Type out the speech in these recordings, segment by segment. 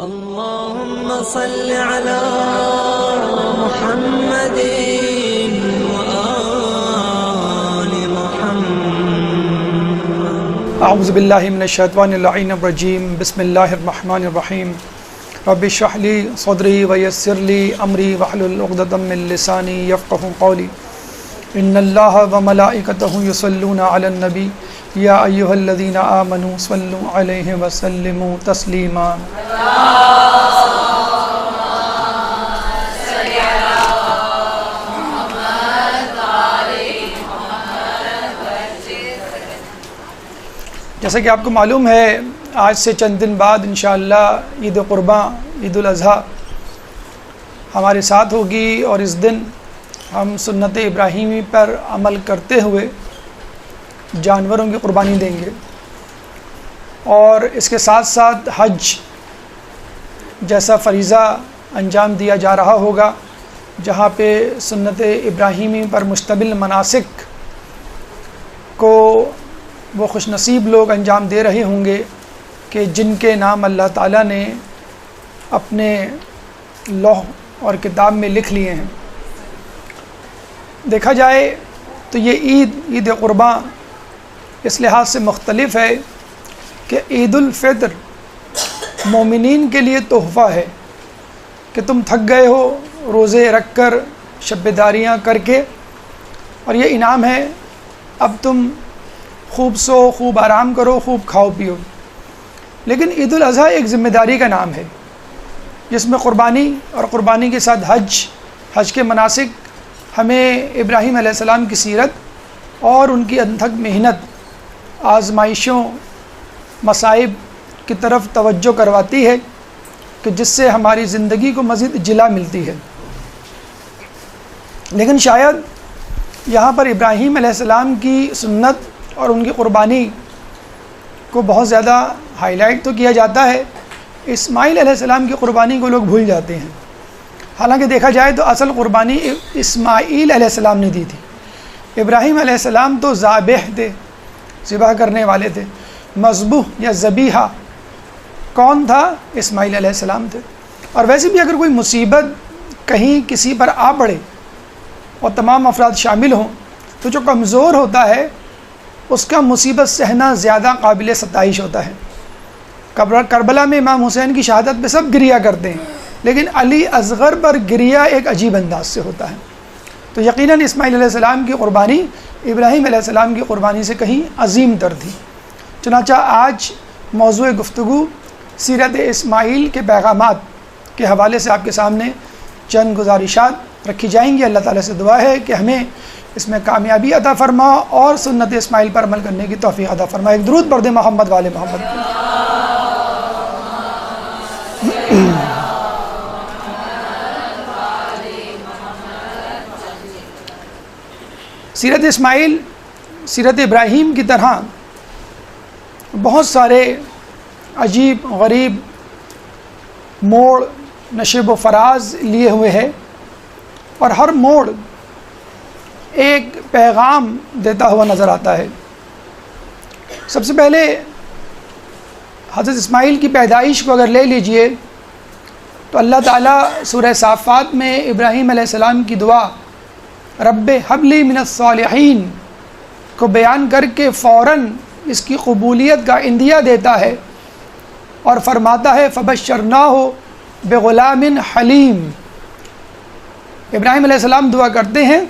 اللهم صل على محمد وآل محمد. اعوذ باللہ من الشیطان اللعین الرجیم. بسم اللہ الرحمن الرحیم. رب اشرح لی صدری ویسر لی امری واحلل عقدۃ من لسانی یفقهوا قولی. ان اللہ وملائکتہ یصلون علی النبی یا ایھا الذین آمنوا صلوا علیہ وسلموا تسلیما. جیسا کہ آپ کو معلوم ہے، آج سے چند دن بعد انشاءاللہ عید قرباں، عید الاضحیٰ ہمارے ساتھ ہوگی، اور اس دن ہم سنت ابراہیمی پر عمل کرتے ہوئے جانوروں کی قربانی دیں گے، اور اس کے ساتھ ساتھ حج جیسا فریضہ انجام دیا جا رہا ہوگا، جہاں پہ سنت ابراہیمی پر مشتمل مناسک کو وہ خوش نصیب لوگ انجام دے رہے ہوں گے کہ جن کے نام اللہ تعالیٰ نے اپنے لوح اور کتاب میں لکھ لیے ہیں. دیکھا جائے تو یہ عید قرباں اس لحاظ سے مختلف ہے کہ عید الفطر مومنین کے لیے تحفہ ہے کہ تم تھک گئے ہو روزے رکھ کر، شب داریاں کر کے، اور یہ انعام ہے اب تم خوب سو، خوب آرام کرو، خوب کھاؤ پیو. لیکن عید الاضحیٰ ایک ذمہ داری کا نام ہے جس میں قربانی اور قربانی کے ساتھ حج کے مناسک ہمیں ابراہیم علیہ السلام کی سیرت اور ان کی انتھک محنت، آزمائشوں، مصائب کی طرف توجہ کرواتی ہے کہ جس سے ہماری زندگی کو مزید جلا ملتی ہے. لیکن شاید یہاں پر ابراہیم علیہ السلام کی سنت اور ان کی قربانی کو بہت زیادہ ہائی لائٹ تو کیا جاتا ہے، اسماعیل علیہ السلام کی قربانی کو لوگ بھول جاتے ہیں. حالانکہ دیکھا جائے تو اصل قربانی اسماعیل علیہ السلام نے دی تھی. ابراہیم علیہ السلام تو ذابح تھے، ذبح کرنے والے تھے. مذبوح یا ذبیحہ کون تھا؟ اسماعیل علیہ السلام تھے. اور ویسے بھی اگر کوئی مصیبت کہیں کسی پر آ پڑے اور تمام افراد شامل ہوں تو جو کمزور ہوتا ہے اس کا مصیبت سہنا زیادہ قابل ستائش ہوتا ہے. کربلا میں امام حسین کی شہادت پہ سب گریہ کرتے ہیں، لیکن علی اصغر پر گریہ ایک عجیب انداز سے ہوتا ہے. تو یقیناً اسماعیل علیہ السلام کی قربانی ابراہیم علیہ السلام کی قربانی سے کہیں عظیم تر تھی. چنانچہ آج موضوع گفتگو سیرت اسماعیل کے پیغامات کے حوالے سے آپ کے سامنے چند گزارشات رکھی جائیں گی. اللہ تعالیٰ سے دعا ہے کہ ہمیں اس میں کامیابی عطا فرما اور سنت اسماعیل پر عمل کرنے کی توفیق عطا فرما. ایک درود پڑھ دیں محمد والے محمد. سیرت اسماعیل سیرت ابراہیم کی طرح بہت سارے عجیب غریب موڑ نشیب و فراز لیے ہوئے ہے، اور ہر موڑ ایک پیغام دیتا ہوا نظر آتا ہے. سب سے پہلے حضرت اسماعیل کی پیدائش کو اگر لے لیجئے تو اللہ تعالیٰ سورہ صافات میں ابراہیم علیہ السلام کی دعا رب ہب لی من الصالحین کو بیان کر کے فوراً اس کی قبولیت کا عندیہ دیتا ہے اور فرماتا ہے فبشرناہ بغلام حلیم. ابراہیم علیہ السلام دعا کرتے ہیں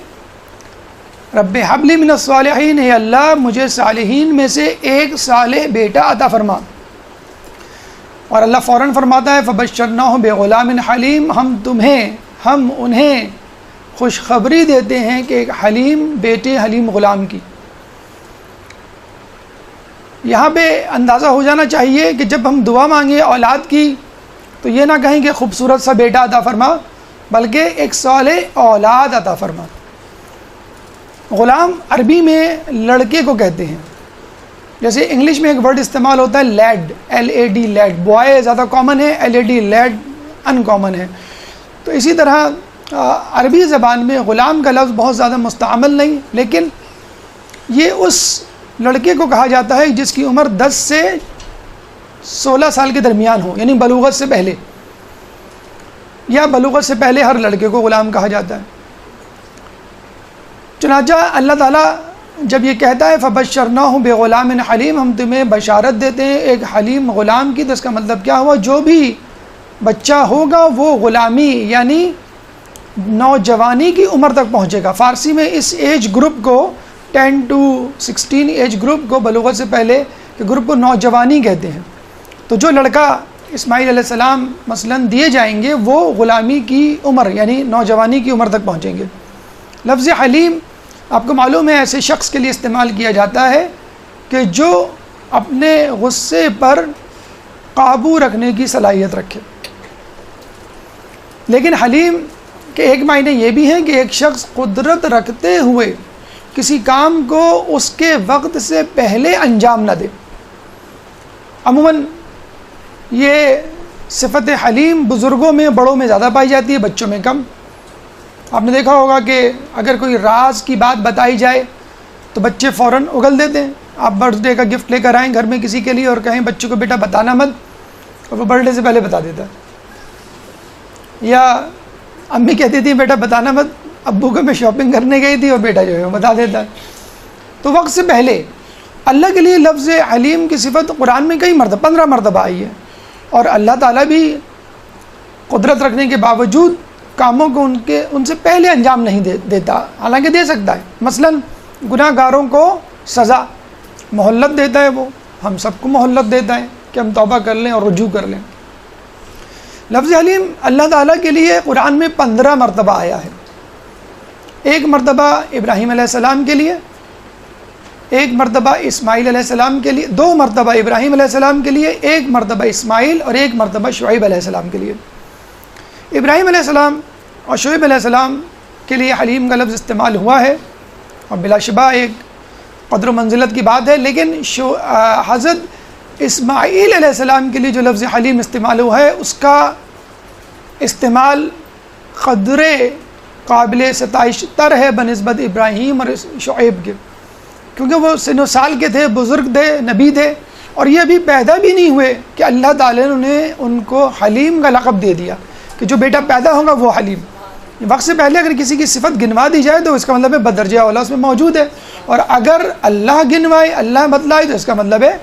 رب حب لی من الصالحین، اے اللہ مجھے صالحین میں سے ایک صالح بیٹا عطا فرما. اور اللہ فوراً فرماتا ہے فبشرناہ بغلام حلیم، ہم انہیں خوشخبری دیتے ہیں کہ ایک حلیم بیٹے، حلیم غلام کی. یہاں پہ اندازہ ہو جانا چاہیے کہ جب ہم دعا مانگیں اولاد کی تو یہ نہ کہیں کہ خوبصورت سا بیٹا عطا فرما، بلکہ ایک صالح اولاد عطا فرما. غلام عربی میں لڑکے کو کہتے ہیں. جیسے انگلش میں ایک ورڈ استعمال ہوتا ہے لیڈ، LAD لیڈ، بوائے زیادہ کامن ہے، LAD لیڈ ان کامن ہے. تو اسی طرح عربی زبان میں غلام کا لفظ بہت زیادہ مستعمل نہیں، لیکن یہ اس لڑکے کو کہا جاتا ہے جس کی عمر 10 سے 16 سال کے درمیان ہو، یعنی بلوغت سے پہلے، یا بلوغت سے پہلے ہر لڑکے کو غلام کہا جاتا ہے۔ چنانچہ اللہ تعالیٰ جب یہ کہتا ہے فَبَشَّرْنَاهُ بِغُلَامٍ حَلِيمٍ، ہم تمہیں بشارت دیتے ہیں ایک حلیم غلام کی، تو اس کا مطلب کیا ہوا؟ جو بھی بچہ ہوگا وہ غلامی یعنی نوجوانی کی عمر تک پہنچے گا۔ فارسی میں اس ایج گروپ کو 10 to 16 ایج گروپ کو، بلوغت سے پہلے کے گروپ کو نوجوانی کہتے ہیں۔ تو جو لڑکا اسماعیل علیہ السلام مثلاً دیے جائیں گے وہ غلامی کی عمر یعنی نوجوانی کی عمر تک پہنچیں گے۔ لفظ حلیم آپ کو معلوم ہے ایسے شخص کے لیے استعمال کیا جاتا ہے کہ جو اپنے غصے پر قابو رکھنے کی صلاحیت رکھے۔ لیکن حلیم کے ایک معنی یہ بھی ہیں کہ ایک شخص قدرت رکھتے ہوئے کسی کام کو اس کے وقت سے پہلے انجام نہ دے۔ عموماً یہ صفت حلیم بزرگوں میں بڑوں میں زیادہ پائی جاتی ہے، بچوں میں کم۔ آپ نے دیکھا ہوگا کہ اگر کوئی راز کی بات بتائی جائے تو بچے فوراً اگل دیتے ہیں۔ آپ برتھ ڈے کا گفٹ لے کر آئیں گھر میں کسی کے لیے اور کہیں بچوں کو بیٹا بتانا مت، اور وہ برتھ ڈے سے پہلے بتا دیتا ہے۔ یا امی کہتی تھی بیٹا بتانا مت، ابو کو میں شاپنگ کرنے گئی تھی اور بیٹا جو ہے وہ بتا دیتا ہے۔ تو وقت سے پہلے اللہ کے لیے لفظ علیم کی صفت قرآن میں کئی مرتبہ 15 مرتبہ آئی ہے، اور اللہ تعالیٰ بھی قدرت رکھنے کے باوجود کاموں کو ان سے پہلے انجام نہیں دیتا، حالانکہ دے سکتا ہے۔ مثلا گناہ گاروں کو سزا، مہلت دیتا ہے، وہ ہم سب کو مہلت دیتا ہے کہ ہم توبہ کر لیں اور رجوع کر لیں۔ لفظ حلیم اللہ تعالیٰ کے لیے قرآن میں 15 مرتبہ آیا ہے۔ ایک مرتبہ ابراہیم علیہ السلام کے لیے، ایک مرتبہ اسماعیل علیہ السلام کے لیے، 2 مرتبہ ابراہیم علیہ السلام کے لیے، ایک مرتبہ اسماعیل اور ایک مرتبہ شعیب علیہ السلام کے لیے۔ ابراہیم علیہ السلام اور شعیب علیہ السلام کے لیے حلیم کا لفظ استعمال ہوا ہے، اور بلا شبہ ایک قدر و منزلت کی بات ہے، لیکن حضرت اسماعیل علیہ السلام کے لیے جو لفظ حلیم استعمال ہوا ہے اس کا استعمال قدر قابل ستائش تر ہے بنسبت ابراہیم اور شعیب کے، کیونکہ وہ سن و سال کے تھے، بزرگ تھے، نبی تھے، اور یہ ابھی پیدا بھی نہیں ہوئے کہ اللہ تعالیٰ نے ان کو حلیم کا لقب دے دیا کہ جو بیٹا پیدا ہوگا وہ حلیم۔ وقت سے پہلے اگر کسی کی صفت گنوا دی جائے تو اس کا مطلب ہے بدرجہ اولا اس میں موجود ہے، اور اگر اللہ گنوائے، اللہ بتلائے، تو اس کا مطلب ہے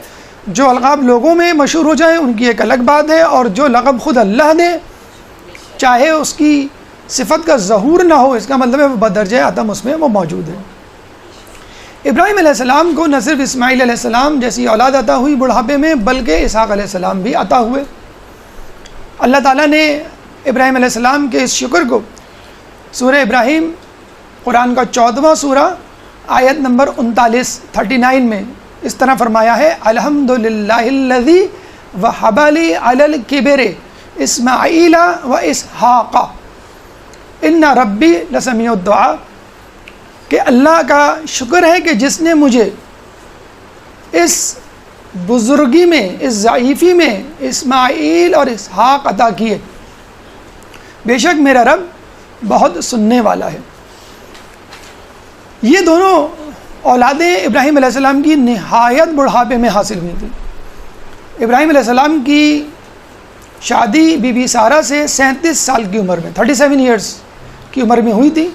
جو القاب لوگوں میں مشہور ہو جائیں ان کی ایک الگ بات ہے، اور جو لقب خود اللہ دے چاہے اس کی صفت کا ظہور نہ ہو، اس کا مطلب ہے وہ بدرجہ عدم اس میں وہ موجود ہے۔ ابراہیم علیہ السلام کو نہ صرف اسماعیل علیہ السلام جیسی اولاد عطا ہوئی بڑھاپے میں، بلکہ اسحاق علیہ السلام بھی عطا ہوئے۔ اللہ تعالیٰ نے ابراہیم علیہ السلام کے اس شکر کو سورہ ابراہیم قرآن کا 14واں سورہ آیت نمبر 39 میں اس طرح فرمایا ہے، الحمدللہ الذی وہب لی علی الکبر اسماعیل و اسحاق ان ربی لسمیع الدعاء، کہ اللہ کا شکر ہے کہ جس نے مجھے اس بزرگی میں، اس ضعیفی میں اسماعیل اور اسحاق عطا کیے، بے شک میرا رب بہت سننے والا ہے۔ یہ دونوں اولادیں ابراہیم علیہ السلام کی نہایت بڑھاپے میں حاصل ہوئی تھیں۔ ابراہیم علیہ السلام کی شادی بی بی سارہ سے 37 سال کی عمر میں، 37 ایئرس کی عمر میں ہوئی تھی۔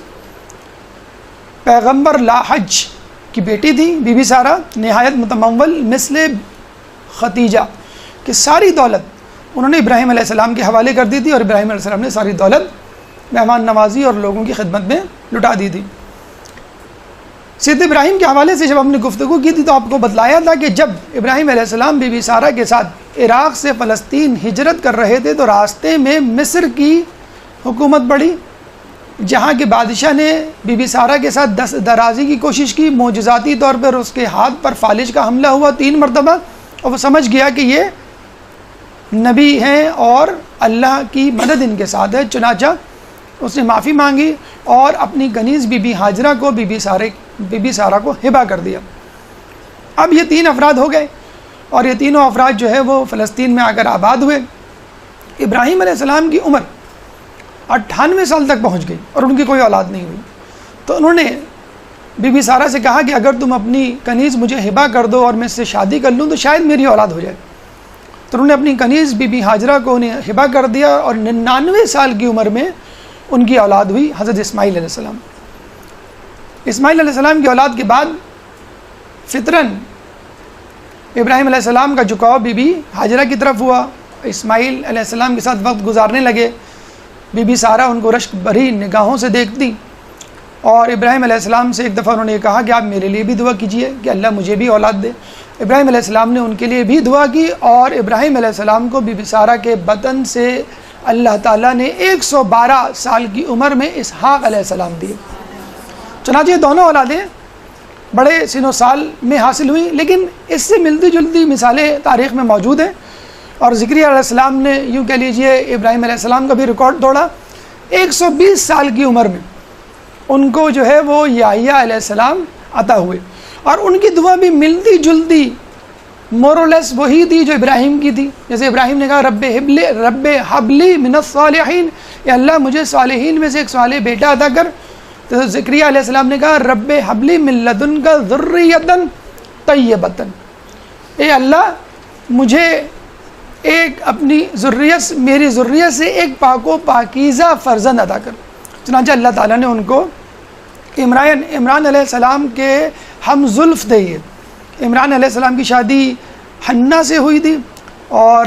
پیغمبر لاحج کی بیٹی تھی بی بی سارہ، نہایت متمول مثل ختیجہ کہ ساری دولت انہوں نے ابراہیم علیہ السلام کے حوالے کر دی تھی، اور ابراہیم علیہ السلام نے ساری دولت مہمان نوازی اور لوگوں کی خدمت میں لٹا دی تھی۔ سید ابراہیم کے حوالے سے جب ہم نے گفتگو کی تھی تو آپ کو بتلایا تھا کہ جب ابراہیم علیہ السلام بی بی سارہ کے ساتھ عراق سے فلسطین ہجرت کر رہے تھے تو راستے میں مصر کی حکومت بڑھی، جہاں کے بادشاہ نے بی بی سارہ کے ساتھ دست درازی کی کوشش کی، معجزاتی طور پر اس کے ہاتھ پر فالج کا حملہ ہوا 3 مرتبہ، اور وہ سمجھ گیا کہ یہ نبی ہیں اور اللہ کی مدد ان کے ساتھ ہے، چنانچہ اس نے معافی مانگی اور اپنی کنیز بی بی ہاجرہ کو بی بی سارہ کو ہبہ کر دیا۔ اب یہ 3 افراد ہو گئے، اور یہ تینوں افراد جو ہے وہ فلسطین میں آ کر آباد ہوئے۔ ابراہیم علیہ السلام کی عمر 98 سال تک پہنچ گئی اور ان کی کوئی اولاد نہیں ہوئی، تو انہوں نے بی بی سارہ سے کہا کہ اگر تم اپنی کنیز مجھے ہبہ کر دو اور میں اس سے شادی کر لوں تو شاید میری اولاد ہو جائے۔ تو انہوں نے اپنی کنیز بی بی ہاجرہ کو انہیں ہبہ کر دیا اور 99 سال کی عمر میں ان کی اولاد ہوئی حضرت اسماعیل علیہ السلام۔ اسماعیل علیہ السلام کی اولاد کے بعد فطراً ابراہیم علیہ السلام کا جھکاؤ بی بی ہاجرہ کی طرف ہوا، اسماعیل علیہ السلام کے ساتھ وقت گزارنے لگے، بی بی سارہ ان کو رشک بھری نگاہوں سے دیکھتی، اور ابراہیم علیہ السلام سے ایک دفعہ انہوں نے کہا کہ آپ میرے لیے بھی دعا کیجئے کہ اللہ مجھے بھی اولاد دے۔ ابراہیم علیہ السلام نے ان کے لیے بھی دعا کی، اور ابراہیم علیہ السلام کو بی بی سارہ کے بطن سے اللہ تعالیٰ نے 112 سال کی عمر میں اسحاق علیہ السلام دیے۔ چنانچہ دونوں اولادیں بڑے سن و سال میں حاصل ہوئی، لیکن اس سے ملتی جلتی مثالیں تاریخ میں موجود ہیں، اور زکریا علیہ السلام نے یوں کہہ لیجئے ابراہیم علیہ السلام کا بھی ریکارڈ توڑا۔ 120 سال کی عمر میں ان کو جو ہے وہ یحییٰ علیہ السلام عطا ہوئے، اور ان کی دعا بھی ملتی جلتی مورلیس وہی تھی جو ابراہیم کی تھی۔ جیسے ابراہیم نے کہا رب حبلی من الصالحین، یا اللہ مجھے صالحین میں سے ایک صالح بیٹا عطا کر۔ تو زکریا علیہ السلام نے کہا رب حبلی من لدنک ذریۃ طیبۃ، اے اللہ مجھے ایک اپنی ذریت، میری ذریت سے ایک پاک و پاکیزہ فرزند عطا کر۔ چنانچہ اللہ تعالیٰ نے ان کو عمران علیہ السلام کے ہم زلف تھے۔ یہ عمران علیہ السلام کی شادی حنہ سے ہوئی تھی، اور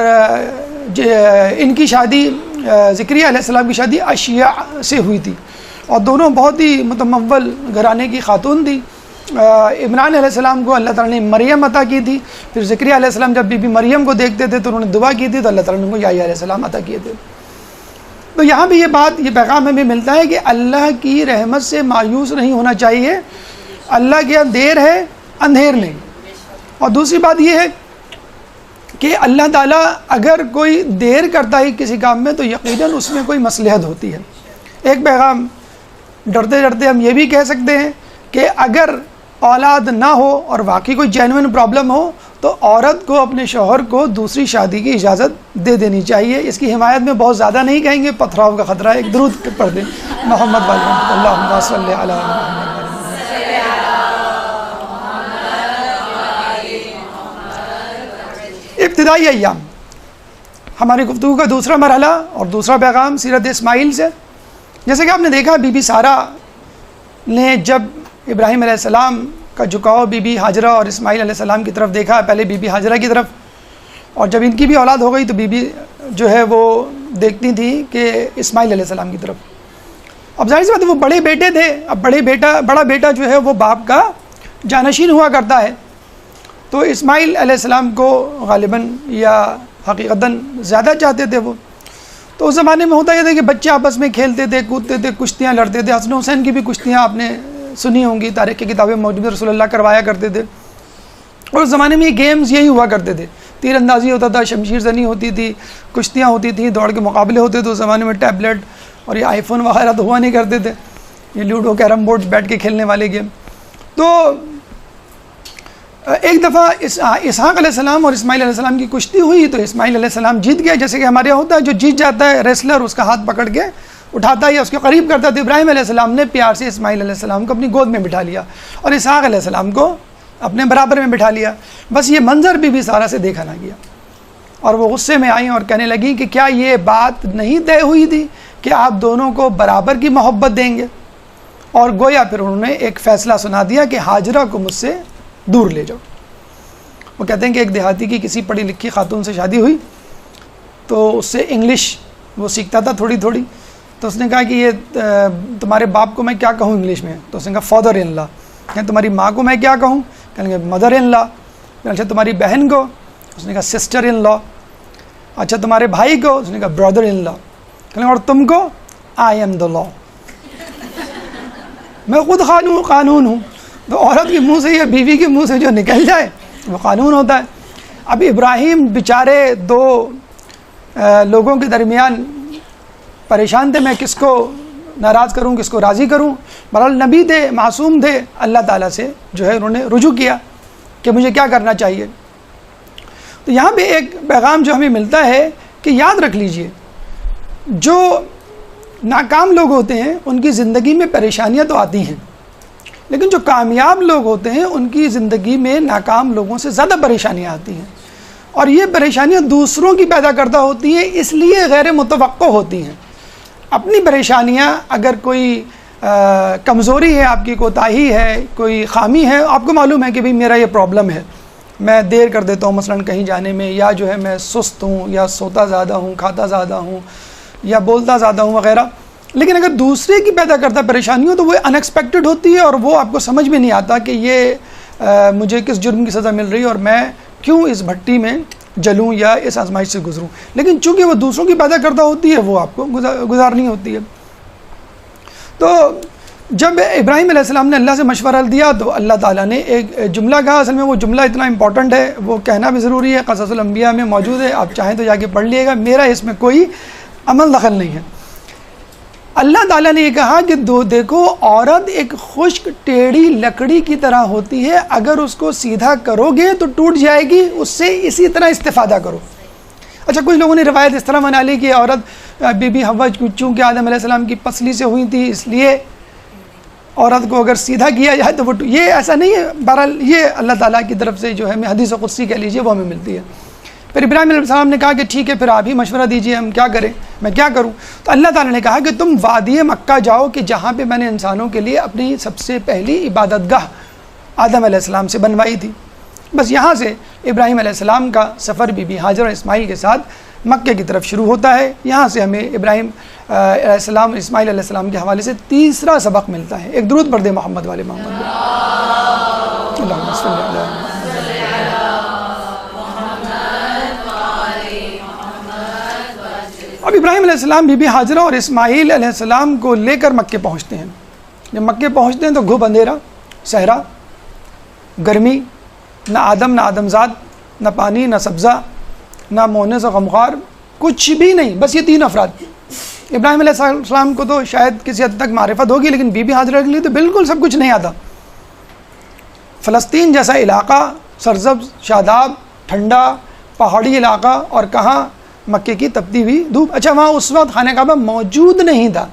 ان کی شادی زکریا علیہ السلام کی شادی اشیاء سے ہوئی تھی، اور دونوں بہت ہی متمول گھرانے کی خاتون تھی۔ عمران علیہ السلام کو اللہ تعالیٰ نے مریم عطا کی تھی، پھر زکریا علیہ السلام جب بی بی مریم کو دیکھتے تھے تو انہوں نے دعا کی تھی، تو اللہ تعالیٰ نے ان کو یحییٰ علیہ السلام عطا کیے تھے۔ تو یہاں بھی یہ پیغام ہمیں ملتا ہے کہ اللہ کی رحمت سے مایوس نہیں ہونا چاہیے، اللہ کے یہاں دیر ہے اندھیر نہیں۔ اور دوسری بات یہ ہے کہ اللہ تعالیٰ اگر کوئی دیر کرتا ہے کسی کام میں تو یقیناً اس میں کوئی مصلحت ہوتی ہے۔ ایک پیغام ڈرتے ڈرتے ہم یہ بھی کہہ سکتے ہیں کہ اگر اولاد نہ ہو اور واقعی کوئی جینوئن پرابلم ہو تو عورت کو اپنے شوہر کو دوسری شادی کی اجازت دے دینی چاہیے۔ اس کی حمایت میں بہت زیادہ نہیں کہیں گے، پتھراؤ کا خطرہ ہے۔ ایک درود پڑھ دیں محمد والی اللہم صلی علی محمد۔ ابتدائی ایام، ہماری گفتگو کا دوسرا مرحلہ اور دوسرا پیغام سیرت اسماعیل سے۔ جیسے کہ آپ نے دیکھا بی بی سارہ نے جب ابراہیم علیہ السلام کا جھکاؤ بی بی ہاجرہ اور اسماعیل علیہ السلام کی طرف دیکھا، پہلے بی بی ہاجرہ کی طرف، اور جب ان کی بھی اولاد ہو گئی تو بی بی جو ہے وہ دیکھتی تھی کہ اسماعیل علیہ السلام کی طرف۔ اب ظاہر سی بات ہے وہ بڑے بیٹے تھے، اب بڑا بیٹا جو ہے وہ باپ کا جانشین ہوا کرتا ہے، تو اسماعیل علیہ السلام کو غالباً یا حقیقتاً زیادہ چاہتے تھے وہ۔ تو اس زمانے میں ہوتا یہ تھا کہ بچے آپس میں کھیلتے تھے، کودتے تھے، کشتیاں لڑتے تھے۔ حسن حسین کی بھی کشتیاں آپ نے سنی ہوں گی، تاریخ کی کتابیں موجود، رسول اللہ کروایا کرتے تھے۔ اور اس زمانے میں یہ گیمز یہی ہوا کرتے تھے، تیر اندازی ہوتا تھا، شمشیر زنی ہوتی تھی، کشتیاں ہوتی تھیں، دوڑ کے مقابلے ہوتے تھے۔ اس زمانے میں ٹیبلٹ اور یہ آئی فون وغیرہ تو ہوا نہیں کرتے تھے، یہ لوڈو کیرم بورڈ بیٹھ کے کھیلنے والے گیم۔ تو ایک دفعہ اسحاق علیہ السلام اور اسماعیل علیہ السلام کی کشتی ہوئی تو اسماعیل علیہ السلام جیت گیا۔ جیسے کہ ہمارے یہاں ہوتا ہے جو جیت جاتا ہے ریسلر اس کا ہاتھ پکڑ کے اٹھاتا ہے یا اس کے قریب کرتا ہے، تو ابراہیم علیہ السلام نے پیار سے اسماعیل علیہ السلام کو اپنی گود میں بٹھا لیا اور اسحاق علیہ السلام کو اپنے برابر میں بٹھا لیا۔ بس یہ منظر بی بی سارہ سے دیکھا نہ گیا، اور وہ غصے میں آئیں اور کہنے لگیں کہ کیا یہ بات نہیں طے ہوئی تھی کہ آپ دونوں کو برابر کی محبت دیں گے؟ اور گویا پھر انہوں نے ایک فیصلہ سنا دیا کہ ہاجرہ کو مجھ سے دور لے جاؤ۔ وہ کہتے ہیں کہ ایک دیہاتی کی کسی پڑھی لکھی خاتون سے شادی ہوئی، تو اس سے انگلش وہ سیکھتا تھا تھوڑی تھوڑی، تو اس نے کہا کہ یہ تمہارے باپ کو میں کیا کہوں انگلش میں؟ تو اس نے کہا فادر ان لا۔ کہیں تمہاری ماں کو میں کیا کہوں؟ کہیں گے مدر ان لا۔ اچھا تمہاری بہن کو؟ اس نے کہا سسٹر ان لا۔ اچھا تمہارے بھائی کو؟ اس نے کہا برادر ان لا۔ کہیں اور تم کو؟ آئی ایم دا لا، میں خود قانون ہوں۔ تو عورت کے منہ سے یا بیوی کے منہ سے جو نکل جائے وہ قانون ہوتا ہے۔ اب ابراہیم بیچارے دو لوگوں کے درمیان پریشان تھے، میں کس کو ناراض کروں کس کو راضی کروں۔ بہرحال نبی تھے، معصوم تھے، اللہ تعالیٰ سے جو ہے انہوں نے رجوع کیا کہ مجھے کیا کرنا چاہیے۔ تو یہاں پہ ایک پیغام جو ہمیں ملتا ہے کہ یاد رکھ لیجئے، جو ناکام لوگ ہوتے ہیں ان کی زندگی میں پریشانیاں تو آتی ہیں، لیکن جو کامیاب لوگ ہوتے ہیں ان کی زندگی میں ناکام لوگوں سے زیادہ پریشانیاں آتی ہیں۔ اور یہ پریشانیاں دوسروں کی پیدا کردہ ہوتی ہیں، اس لیے غیر متوقع ہوتی ہیں۔ اپنی پریشانیاں اگر کوئی کمزوری ہے، آپ کی کوتاہی ہے، کوئی خامی ہے، آپ کو معلوم ہے کہ بھئی میرا یہ پرابلم ہے، میں دیر کر دیتا ہوں مثلا کہیں جانے میں، یا جو ہے میں سست ہوں، یا سوتا زیادہ ہوں، کھاتا زیادہ ہوں، یا بولتا زیادہ ہوں وغیرہ، لیکن اگر دوسرے کی پیدا کرتا پریشانی ہو تو وہ ان ایکسپیکٹڈ ہوتی ہے، اور وہ آپ کو سمجھ میں نہیں آتا کہ یہ مجھے کس جرم کی سزا مل رہی ہے اور میں کیوں اس بھٹی میں جلوں یا اس آزمائش سے گزروں، لیکن چونکہ وہ دوسروں کی پیدا کردہ ہوتی ہے وہ آپ کو گزارنی ہوتی ہے۔ تو جب ابراہیم علیہ السلام نے اللہ سے مشورہ دیا تو اللہ تعالیٰ نے ایک جملہ کہا، اصل میں وہ جملہ اتنا امپورٹنٹ ہے، وہ کہنا بھی ضروری ہے، قصص الانبیاء میں موجود ہے، آپ چاہیں تو جا کے پڑھ لیے گا، میرا اس میں کوئی عمل دخل نہیں ہے۔ اللہ تعالیٰ نے یہ کہا کہ دیکھو عورت ایک خشک ٹیڑھی لکڑی کی طرح ہوتی ہے، اگر اس کو سیدھا کرو گے تو ٹوٹ جائے گی، اس سے اسی طرح استفادہ کرو۔ اچھا، کچھ لوگوں نے روایت اس طرح بنا لی کہ عورت بی بی حوا چونکہ آدم علیہ السلام کی پسلی سے ہوئی تھی اس لیے عورت کو اگر سیدھا کیا جائے تو وہ یہ ایسا نہیں ہے۔ بہرحال یہ اللہ تعالیٰ کی طرف سے جو ہے حدیث قدسی کہہ لیجیے وہ ہمیں ملتی ہے۔ پھر ابراہیم علیہ السلام نے کہا کہ ٹھیک ہے، پھر آپ ہی مشورہ دیجئے، ہم کیا کریں، میں کیا کروں؟ تو اللہ تعالیٰ نے کہا کہ تم وادی مکہ جاؤ کہ جہاں پہ میں نے انسانوں کے لیے اپنی سب سے پہلی عبادت گاہ آدم علیہ السلام سے بنوائی تھی۔ بس یہاں سے ابراہیم علیہ السلام کا سفر بی بی ہاجر اور اسماعیل کے ساتھ مکے کی طرف شروع ہوتا ہے۔ یہاں سے ہمیں ابراہیم علیہ السلام اور اسماعیل علیہ السلام کے حوالے سے تیسرا سبق ملتا ہے۔ ایک درود پڑھ دے محمد والے محمد۔ اللہم صلی علی محمد۔ اب ابراہیم علیہ السلام بی بی ہاجرہ اور اسماعیل علیہ السلام کو لے کر مکے پہنچتے ہیں۔ جب مکے پہنچتے ہیں تو گھپ اندھیرا، صحرا، گرمی، نہ آدم نہ آدمزاد، نہ پانی نہ سبزہ، نہ مونس و غمخوار، کچھ بھی نہیں، بس یہ تین افراد۔ ابراہیم علیہ السلام کو تو شاید کسی حد تک معرفت ہوگی، لیکن بی بی ہاجرہ کے لیے تو بالکل سب کچھ نہیں آتا۔ فلسطین جیسا علاقہ، سرسبز، شاداب، ٹھنڈا پہاڑی علاقہ، اور کہاں مکے کی تپتی ہوئی دھوپ۔ اچھا، وہاں اس وقت خانہ کعبہ موجود نہیں تھا،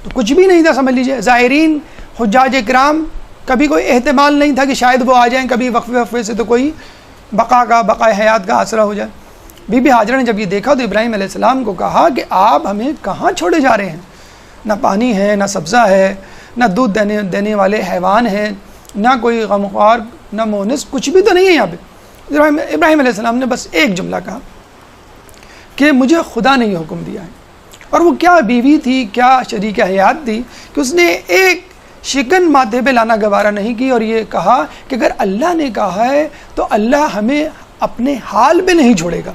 تو کچھ بھی نہیں تھا سمجھ لیجئے۔ زائرین حجاج کرام کبھی کوئی احتمال نہیں تھا کہ شاید وہ آ جائیں کبھی وقفے سے تو کوئی بقائے حیات کا آسرا ہو جائے۔ بی بی ہاجرہ نے جب یہ دیکھا تو ابراہیم علیہ السلام کو کہا کہ آپ ہمیں کہاں چھوڑے جا رہے ہیں؟ نہ پانی ہے، نہ سبزہ ہے، نہ دودھ دینے والے حیوان ہیں، نہ کوئی غمخوار، نہ مونس، کچھ بھی تو نہیں ہے یہاں پہ۔ ابراہیم علیہ السلام نے بس ایک جملہ کہا کہ مجھے خدا نے یہ حکم دیا ہے۔ اور وہ کیا بیوی تھی، کیا شریک حیات تھی کہ اس نے ایک شکن ماتھے پہ لانا گوارا نہیں کی، اور یہ کہا کہ اگر اللہ نے کہا ہے تو اللہ ہمیں اپنے حال پہ نہیں چھوڑے گا۔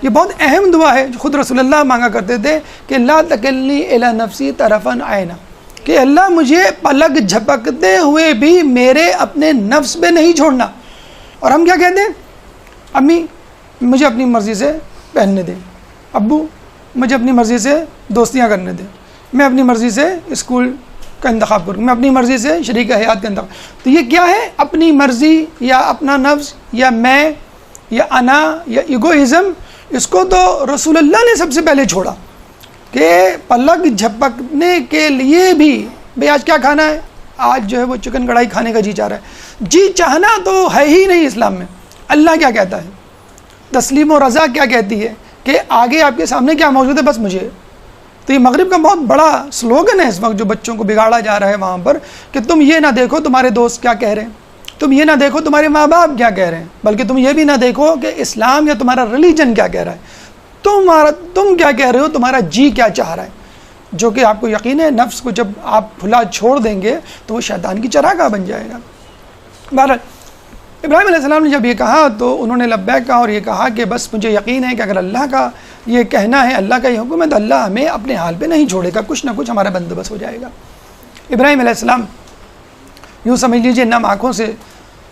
یہ بہت اہم دعا ہے جو خود رسول اللہ مانگا کرتے تھے کہ لا تکلنی الی نفسی طرفا عینا، کہ اللہ مجھے پلک جھپکتے ہوئے بھی میرے اپنے نفس پہ نہیں چھوڑنا۔ اور ہم کیا کہتے ہیں؟ امی مجھے اپنی مرضی سے پہننے دیں، ابو مجھے اپنی مرضی سے دوستیاں کرنے دیں، میں اپنی مرضی سے اسکول کا انتخاب کروں، میں اپنی مرضی سے شریک حیات کا انتخاب۔ تو یہ کیا ہے؟ اپنی مرضی یا اپنا نفس یا میں یا انا یا ایگوئزم، اس کو تو رسول اللہ نے سب سے پہلے چھوڑا کہ پلک جھپکنے کے لیے بھی بھئی آج کیا کھانا ہے، آج جو ہے وہ چکن کڑھائی کھانے کا جی چاہ رہا ہے۔ جی چاہنا تو ہے ہی نہیں اسلام میں۔ اللہ کیا کہتا ہے؟ تسلیم و رضا کیا کہتی ہے کہ آگے آپ کے سامنے کیا موجود ہے بس مجھے۔ تو یہ مغرب کا بہت بڑا سلوگن ہے اس وقت جو بچوں کو بگاڑا جا رہا ہے وہاں پر، کہ تم یہ نہ دیکھو تمہارے دوست کیا کہہ رہے ہیں، تم یہ نہ دیکھو تمہارے ماں باپ کیا کہہ رہے ہیں، بلکہ تم یہ بھی نہ دیکھو کہ اسلام یا تمہارا ریلیجن کیا کہہ رہا ہے، تم کیا کہہ رہے ہو، تمہارا جی کیا چاہ رہا ہے۔ جو کہ آپ کو یقین ہے نفس کو جب آپ کھلا چھوڑ دیں گے تو وہ شیطان کی چراگاہ بن جائے گا۔ بہرحال ابراہیم علیہ السلام نے جب یہ کہا تو انہوں نے لبیک کہا اور یہ کہا کہ بس مجھے یقین ہے کہ اگر اللہ کا یہ کہنا ہے، اللہ کا یہ حکم ہے، تو اللہ ہمیں اپنے حال پہ نہیں چھوڑے گا، کچھ نہ کچھ ہمارا بندوبست ہو جائے گا۔ ابراہیم علیہ السلام یوں سمجھ لیجئے نم آنکھوں سے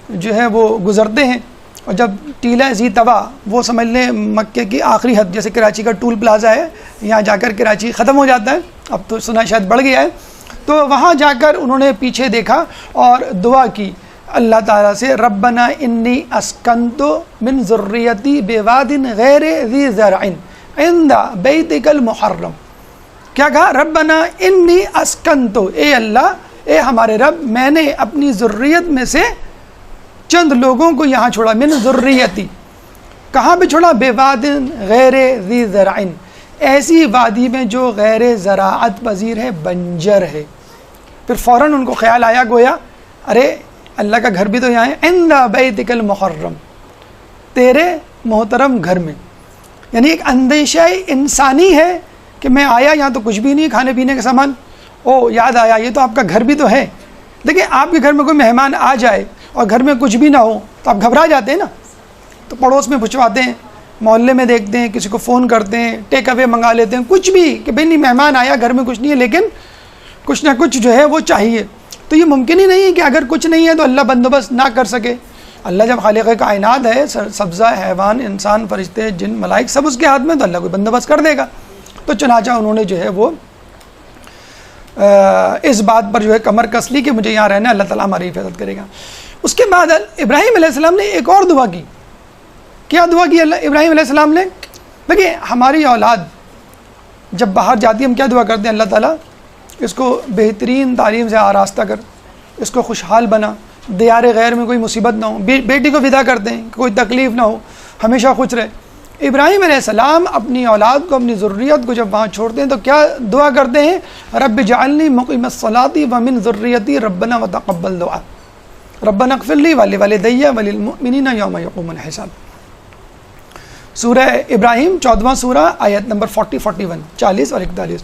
جو ہے وہ گزرتے ہیں، اور جب ٹیلہ ذی طوا، وہ سمجھ لیں مکے کی آخری حد، جیسے کراچی کا ٹول پلازا ہے، یہاں جا کر کراچی ختم ہو جاتا ہے، اب تو سنا شاید بڑھ گیا ہے، تو وہاں جا کر انہوں نے پیچھے دیکھا اور دعا کی اللہ تعالیٰ سے، ربنا انی اسکنت من ذریتی بواد غیر ذی زرع عند بیتک المحرم۔ کیا کہا؟ ربنا انی اسکنت، اے اللہ، اے ہمارے رب، میں نے اپنی ذریت میں سے چند لوگوں کو یہاں چھوڑا، من ذریتی، کہاں پہ چھوڑا؟ بے وادن غیر ذی زرعن، ایسی وادی میں جو غیر زراعت پذیر ہے، بنجر ہے۔ پھر فوراً ان کو خیال آیا، گویا ارے اللہ کا گھر بھی تو یہاں ہے، عند بیتک المحرم، تیرے محترم گھر میں۔ یعنی ایک اندیشہ انسانی ہے کہ میں آیا یہاں تو کچھ بھی نہیں، کھانے پینے کا سامان، او یاد آیا یہ تو آپ کا گھر بھی تو ہے۔ دیکھیں آپ کے گھر میں کوئی مہمان آ جائے اور گھر میں کچھ بھی نہ ہو تو آپ گھبرا جاتے ہیں نا، تو پڑوس میں پوچھواتے ہیں، محلے میں دیکھتے ہیں، کسی کو فون کرتے ہیں، ٹیک اوے منگا لیتے ہیں، کچھ بھی کہ بھئی نہیں مہمان آیا گھر میں کچھ نہیں ہے لیکن کچھ نہ کچھ جو ہے وہ چاہیے۔ تو یہ ممکن ہی نہیں ہے کہ اگر کچھ نہیں ہے تو اللہ بندوبست نہ کر سکے۔ اللہ جب خالق کائنات ہے، سبزہ، حیوان، انسان، فرشتے، جن، ملائک سب اس کے ہاتھ میں، تو اللہ کوئی بندوبست کر دے گا۔ تو چنانچہ انہوں نے جو ہے وہ اس بات پر جو ہے کمر کس لی کہ مجھے یہاں رہنا ہے، اللہ تعالیٰ ہماری حفاظت کرے گا۔ اس کے بعد ابراہیم علیہ السلام نے ایک اور دعا کی۔ کیا دعا کی ابراہیم علیہ السلام نے؟ دیکھیے ہماری اولاد جب باہر جاتی ہے ہم کیا دعا کرتے ہیں؟ اللہ تعالیٰ اس کو بہترین تعلیم سے آراستہ کر، اس کو خوشحال بنا، دیار غیر میں کوئی مصیبت نہ ہو، بیٹی کو فدا کرتے ہیں کوئی تکلیف نہ ہو، ہمیشہ خوش رہے۔ ابراہیم علیہ السلام اپنی اولاد کو، اپنی ذریت کو جب وہاں چھوڑتے ہیں تو کیا دعا کرتے ہیں؟ رب اجعلنی مقیم الصلاۃ ومن ذریتی ربنا وتقبل دعا ربنا اغفر لی ولوالدی وللمؤمنین یوم یقوم الحساب۔ سورہ ابراہیم 14واں سورہ آیت نمبر 41 اور 41۔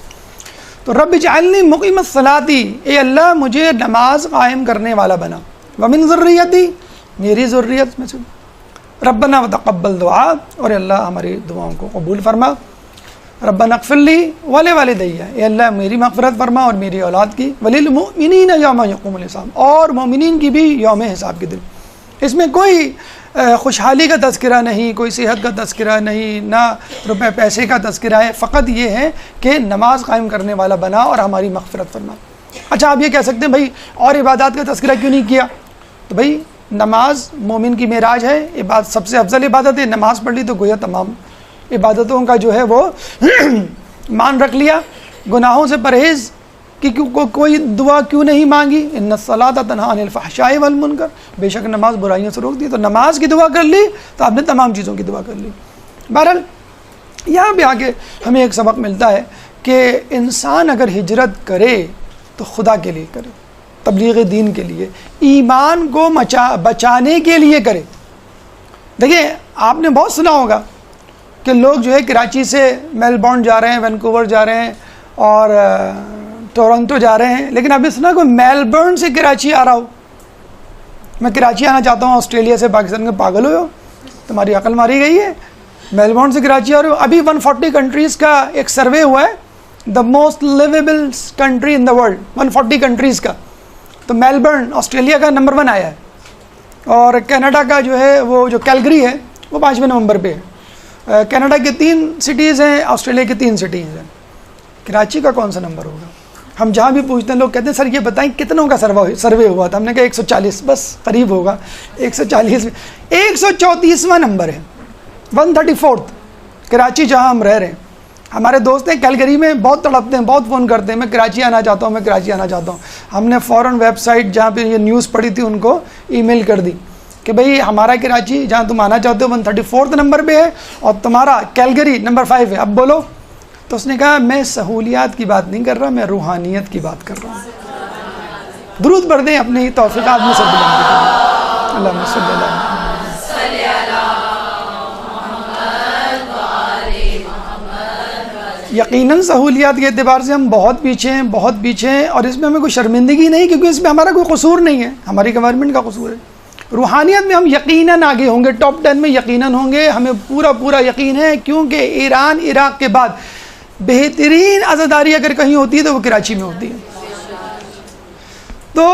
تو رب اجعلنی مقیم الصلاۃ، اے اللہ مجھے نماز قائم کرنے والا بنا، ومن ذریتی، میری ذریت میں سے، ربنا وتقبل دعا، اور اللہ ہماری دعاؤں کو قبول فرما، ربنا اغفر لی ولوالدی، اے اللہ میری مغفرت فرما اور میری اولاد کی، وللمؤمنین یوم یقوم الحساب، اور مومنین کی بھی یوم حساب کے دن۔ اس میں کوئی خوشحالی کا تذکرہ نہیں، کوئی صحت کا تذکرہ نہیں، نہ روپے پیسے کا تذکرہ ہے، فقط یہ ہے کہ نماز قائم کرنے والا بنا اور ہماری مغفرت فرما۔ اچھا آپ یہ کہہ سکتے ہیں بھائی اور عبادات کا تذکرہ کیوں نہیں کیا؟ تو بھائی نماز مومن کی معراج ہے، عبادت سب سے افضل عبادت ہے، نماز پڑھ لی تو گویا تمام عبادتوں کا جو ہے وہ مان رکھ لیا۔ گناہوں سے پرہیز کی کوئی دعا کیوں نہیں مانگی؟ ان الصلاۃ تنہی عن الفحشاء والمنکر، بے شک نماز برائیوں سے روک دی، تو نماز کی دعا کر لی تو آپ نے تمام چیزوں کی دعا کر لی۔ بہرحال یہاں پہ آگے ہمیں ایک سبق ملتا ہے کہ انسان اگر ہجرت کرے تو خدا کے لیے کرے، تبلیغ دین کے لیے، ایمان کو بچانے کے لیے کرے۔ دیکھیں آپ نے بہت سنا ہوگا کہ لوگ جو ہے کراچی سے میلبورن جا رہے ہیں، وینکوور جا رہے ہیں اور ٹورنٹو جا رہے ہیں، لیکن آپ نے سنا کوئی میلبورن سے کراچی آ رہا ہو؟ میں کراچی آنا چاہتا ہوں آسٹریلیا سے، پاکستان کے، پاگل ہوئے ہو؟ تمہاری عقل ماری گئی ہے؟ میلبورن سے کراچی آ رہے ہو؟ ابھی 140 کنٹریز کا ایک سروے ہوا ہے، the most livable country in the world, 140 countries کا، تو میلبورن آسٹریلیا کا نمبر 1 آیا ہے، اور کینیڈا کا جو ہے وہ جو کیلگری ہے وہ 5ویں نمبر پہ ہے۔ کینیڈا کے 3 سٹیز ہیں، آسٹریلیا کی 3 سٹیز ہیں، کراچی کا کون سا نمبر ہوگا؟ ہم جہاں بھی پوچھتے ہیں لوگ کہتے ہیں سر یہ بتائیں کتنوں کا سروے ہوا تھا؟ ہم نے کہا 140، بس قریب ہوگا 140 میں، 134واں نمبر ہے، 134 کراچی جہاں ہم رہ رہے ہیں۔ ہمارے دوست ہیں کیلگری میں، بہت تڑپتے ہیں، بہت فون کرتے ہیں، میں کراچی آنا چاہتا ہوں، میں کراچی آنا چاہتا ہوں۔ ہم نے فوراً ویب سائٹ جہاں پہ یہ نیوز پڑھی تھی ان کو ای میل کر دی کہ بھئی ہمارا کراچی جہاں تم آنا چاہتے ہو 134 نمبر پہ ہے اور تمہارا کیلگری نمبر 5 ہے، اب بولو۔ تو اس نے کہا میں سہولیات کی بات نہیں کر رہا، میں روحانیت کی بات کر رہا ہوں۔ درود پڑھ دیں اپنی توفیقات میں سب بلند، اللہم صلی اللہ علیہ وسلم۔ یقیناً سہولیات کے اعتبار سے ہم بہت پیچھے ہیں، بہت پیچھے ہیں، اور اس میں ہمیں کوئی شرمندگی نہیں، کیونکہ اس میں ہمارا کوئی قصور نہیں ہے، ہماری گورنمنٹ کا قصور ہے۔ روحانیت میں ہم یقیناً آگے ہوں گے، ٹاپ 10 میں یقیناً ہوں گے، ہمیں پورا یقین ہے، کیونکہ ایران عراق کے بعد بہترین عزاداری اگر کہیں ہوتی ہے تو وہ کراچی میں ہوتی ہے۔ تو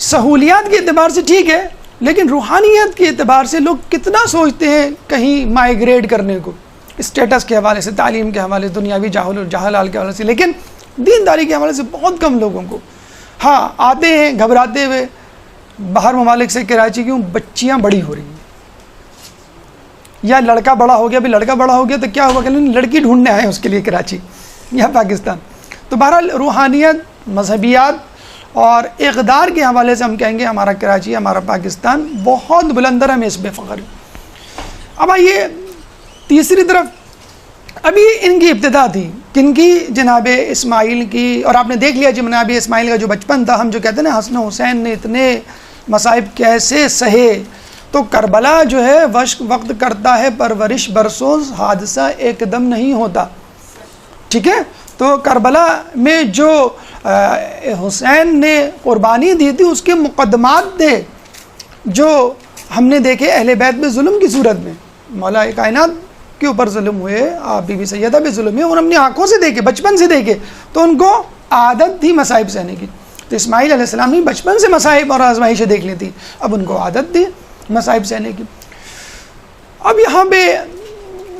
سہولیات کے اعتبار سے ٹھیک ہے، لیکن روحانیت کے اعتبار سے لوگ کتنا سوچتے ہیں کہیں مائیگریٹ کرنے کو، اسٹیٹس کے حوالے سے، تعلیم کے حوالے سے، دنیاوی جہالال کے حوالے سے، لیکن دینداری کے حوالے سے بہت کم لوگوں کو۔ ہاں آتے ہیں گھبراتے ہوئے باہر ممالک سے کراچی، کیوں؟ بچیاں بڑی ہو رہی ہیں، یا لڑکا بڑا ہو گیا۔ بھی لڑکا بڑا ہو گیا تو کیا ہوا کہ لڑکی ڈھونڈنے آئے اس کے لیے کراچی یا پاکستان۔ تو بہرحال روحانیت، مذہبیات اور اقدار کے حوالے سے ہم کہیں گے ہمارا کراچی، ہمارا پاکستان بہت بلندر، ہمیں اس بے فخر ہے۔ اب آئیے تیسری طرف، ابھی ان کی ابتدا تھی کن کی؟ جناب اسماعیل کی. اور آپ نے دیکھ لیا جناب اسماعیل کا جو بچپن تھا، ہم جو کہتے ہیں نا حسن حسین نے اتنے مصائب کیسے سہے. تو کربلا جو ہے وقت کرتا ہے پرورش برسوں، حادثہ ایک دم نہیں ہوتا. ٹھیک ہے، تو کربلا میں جو حسین نے قربانی دی تھی اس کے مقدمات تھے جو ہم نے دیکھے اہل بیت میں ظلم کی صورت میں. مولا کائنات کے اوپر ظلم ہوئے، آپ بی بی سیدہ پہ ظلم ہوئے، اور ہم نے آنکھوں سے دیکھے، بچپن سے دیکھے. تو ان کو عادت تھی مصائب سہنے کی. تو اسماعیل علیہ السلام نے بچپن سے مصائب اور آزمائشیں دیکھ لی تھی، اب ان کو عادت تھی مصائب سہنے کی. اب یہاں پہ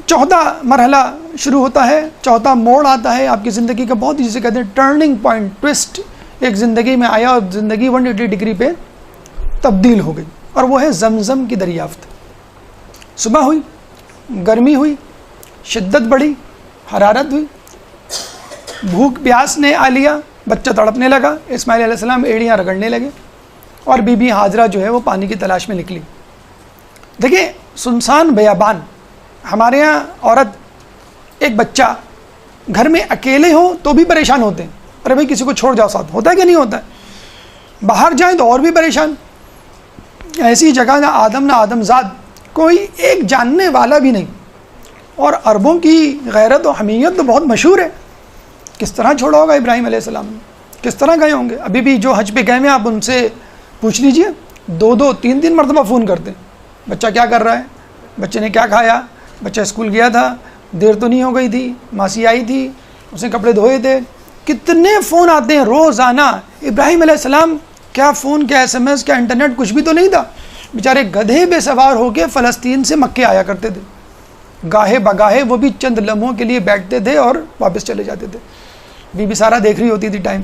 چوتھا مرحلہ شروع ہوتا ہے، چوتھا موڑ آتا ہے آپ کی زندگی کا، بہت جسے کہتے ہیں ٹرننگ پوائنٹ، ٹوسٹ ایک زندگی میں آیا اور زندگی 180 ڈگری پہ تبدیل ہو گئی. اور وہ ہے زمزم کی دریافت. صبح ہوئی، گرمی ہوئی، شدت بڑھی، حرارت ہوئی، بھوک پیاس نے آ لیا، بچہ تڑپنے لگا، اسماعیل علیہ السلام ایڑیاں رگڑنے لگے، اور بی بی ہاجرہ جو ہے وہ پانی کی تلاش میں نکلی. دیکھیں سنسان بیابان، ہمارے ہاں عورت ایک بچہ گھر میں اکیلے ہوں تو بھی پریشان ہوتے ہیں. ارے بھائی کسی کو چھوڑ جاؤ ساتھ، ہوتا ہے کہ نہیں ہوتا ہے؟ باہر جائیں تو اور بھی پریشان. ایسی جگہ نہ آدم زاد، کوئی ایک جاننے والا بھی نہیں. اور عربوں کی غیرت و حمیت تو بہت مشہور ہے. کس طرح چھوڑا ہوگا ابراہیم علیہ السلام نے، کس طرح گئے ہوں گے؟ ابھی بھی جو حج پہ گئے ہیں آپ ان سے پوچھ لیجئے، 2-3 مرتبہ فون کرتے ہیں، بچہ کیا کر رہا ہے، بچے نے کیا کھایا، بچہ اسکول گیا تھا، دیر تو نہیں ہو گئی تھی، ماسی آئی تھی، اس نے کپڑے دھوئے تھے. کتنے فون آتے ہیں روزانہ. ابراہیم علیہ السلام کیا فون، کیا SMS، کیا انٹرنیٹ، کچھ بھی تو نہیں تھا. بیچارے گدھے پہ سوار ہو کے فلسطین سے مکے آیا کرتے تھے، گاہے بگاہے وہ بھی چند لمحوں کے لیے بیٹھتے تھے اور واپس چلے جاتے تھے. بی بی سارا دیکھ رہی ہوتی تھی ٹائم،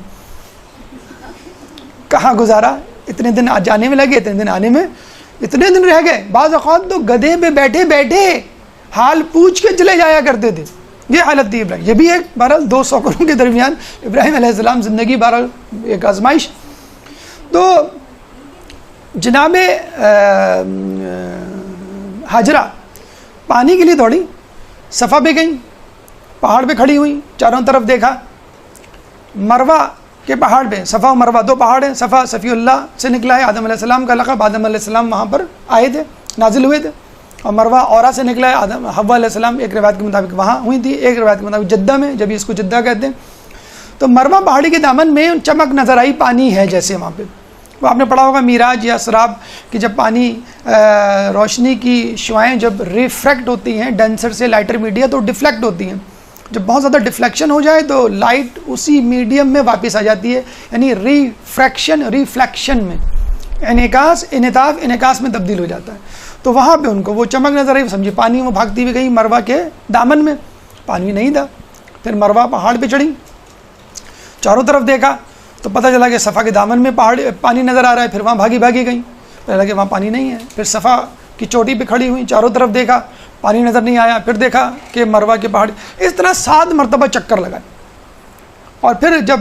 کہاں گزارا، اتنے دن جانے میں لگے، اتنے دن آنے میں، اتنے دن رہ گئے. بعض اوقات تو گدھے پہ بیٹھے بیٹھے حال پوچھ کے چلے جایا کرتے تھے. یہ حالت تھی ابراہیم. یہ بھی ایک بہرحال 2 سوکروں کے درمیان ابراہیم علیہ السلام زندگی بہرحال ایک آزمائش. تو جناب ہاجرہ پانی کے لیے دوڑی، صفا پہ گئیں، پہاڑ پہ کھڑی ہوئی، چاروں طرف دیکھا. مروہ کے پہاڑ پہ، صفا و مروہ 2 پہاڑ ہیں. صفا صفی اللہ سے نکلا ہے، آدم علیہ السلام کا لقب، آدم علیہ السلام وہاں پر آئے تھے، نازل ہوئے تھے. اور مروہ اورا سے نکلا ہے، حوا علیہ السلام ایک روایت کے مطابق وہاں ہوئی تھی، ایک روایت کے مطابق جدہ میں، جب اس کو جدہ کہتے ہیں. تو مروہ پہاڑی کے دامن میں چمک نظر آئی، پانی ہے جیسے وہاں پہ. وہ آپ نے پڑھا ہوگا میراج یا اسراء کہ جب پانی روشنی کی شعائیں جب ریفریکٹ ہوتی ہیں ڈینسر سے لائٹر میڈیا تو ڈیفلیکٹ ہوتی ہیں. جب بہت زیادہ ڈیفلیکشن ہو جائے تو لائٹ اسی میڈیم میں واپس آ جاتی ہے، یعنی ریفلیکشن میں انعکاس میں تبدیل ہو جاتا ہے. تو وہاں پہ ان کو وہ چمک نظر آئی، سمجھے پانی. وہ بھاگتی ہوئی گئی مروہ کے دامن میں، پانی نہیں تھا. پھر مروہ پہاڑ پہ چڑھی، چاروں طرف دیکھا تو پتہ چلا کہ صفا کے دامن میں پانی نظر آ رہا ہے. پھر وہاں بھاگی گئی، پھر لگا کہ وہاں پانی نہیں ہے. پھر صفا کی چوٹی پہ کھڑی ہوئی، چاروں طرف دیکھا، پانی نظر نہیں آیا. پھر دیکھا کہ مروہ کے پہاڑ. اس طرح 7 مرتبہ چکر لگائے. اور پھر جب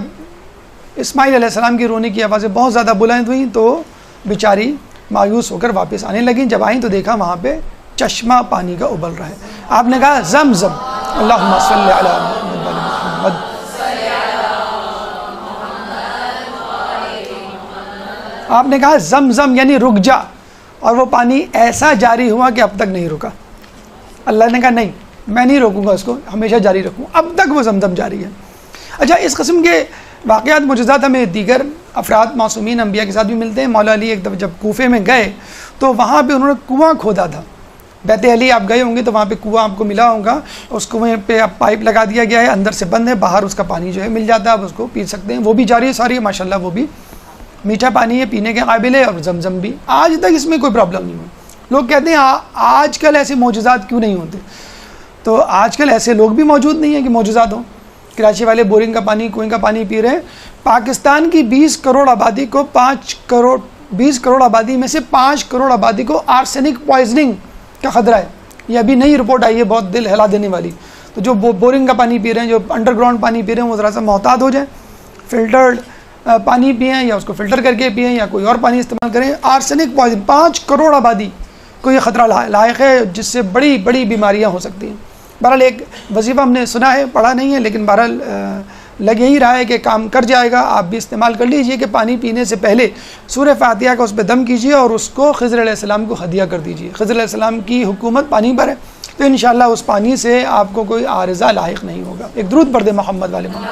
اسماعیل علیہ السلام کی رونے کی آوازیں بہت زیادہ بلند ہوئیں تو بیچاری مایوس ہو کر واپس آنے لگیں. جب آئیں تو دیکھا وہاں پہ چشمہ پانی کا ابل رہا ہے. آپ نے کہا زمزم، اللہم صلی علی محمد. آپ نے کہا زمزم یعنی رک جا، اور وہ پانی ایسا جاری ہوا کہ اب تک نہیں رکا. اللہ نے کہا نہیں، میں نہیں روکوں گا اس کو، ہمیشہ جاری رکھوں. اب تک وہ زمزم جاری ہے. اچھا، اس قسم کے واقعات معجزات ہمیں دیگر افراد معصومین انبیاء کے ساتھ بھی ملتے ہیں. مولا علی ایک دفعہ جب کوفے میں گئے تو وہاں پہ انہوں نے کنواں کھودا تھا. بیت علی آپ گئے ہوں گے تو وہاں پہ کنواں آپ کو ملا ہوگا. اس کنویں پہ اب پائپ لگا دیا گیا ہے، اندر سے بند ہے، باہر اس کا پانی جو ہے مل جاتا ہے، آپ اس کو پی سکتے ہیں. وہ بھی جاری ہے ساری، ماشاءاللہ وہ بھی میٹھا پانی ہے، پینے کے قابل ہے. اور زمزم بھی آج تک اس میں کوئی پرابلم نہیں ہوئی. لوگ کہتے ہیں آج کل ایسے معجزات کیوں نہیں ہوتے؟ تو آج کل ایسے لوگ بھی موجود نہیں ہیں کہ معجزات ہوں. کراچی والے بورنگ کا پانی، کنویں کا پانی پی رہے ہیں. پاکستان کی 20 کروڑ آبادی کو 20 کروڑ آبادی میں سے 5 کروڑ آبادی کو آرسینک پوائزننگ کا خطرہ ہے. یہ ابھی نئی رپورٹ آئی ہے، بہت دل ہلا دینے والی. تو جو بورنگ کا پانی پی رہے ہیں، جو انڈر گراؤنڈ پانی پی رہے ہیں، وہ ذرا سا محتاط ہو جائیں. فلٹرڈ پانی پئیں یا اس کو فلٹر کر کے پئیں یا کوئی اور پانی استعمال کریں. آرسینک پوائزن 5 کروڑ آبادی کو یہ خطرہ لاحق ہے جس سے بڑی بڑی بیماریاں ہو سکتی ہیں۔ بہرحال ایک وظیفہ ہم نے سنا ہے، پڑھا نہیں ہے، لیکن بہرحال لگ یہی رہا ہے کہ کام کر جائے گا، آپ بھی استعمال کر لیجئے کہ پانی پینے سے پہلے سورہ فاتحہ کا اس پہ دم کیجئے اور اس کو خضر علیہ السلام کو ہدیہ کر دیجئے۔ خضر علیہ السلام کی حکومت پانی پر ہے، تو انشاءاللہ اس پانی سے آپ کو کوئی عارضہ لاحق نہیں ہوگا۔ ایک درود پڑھ دے محمد والے محمد۔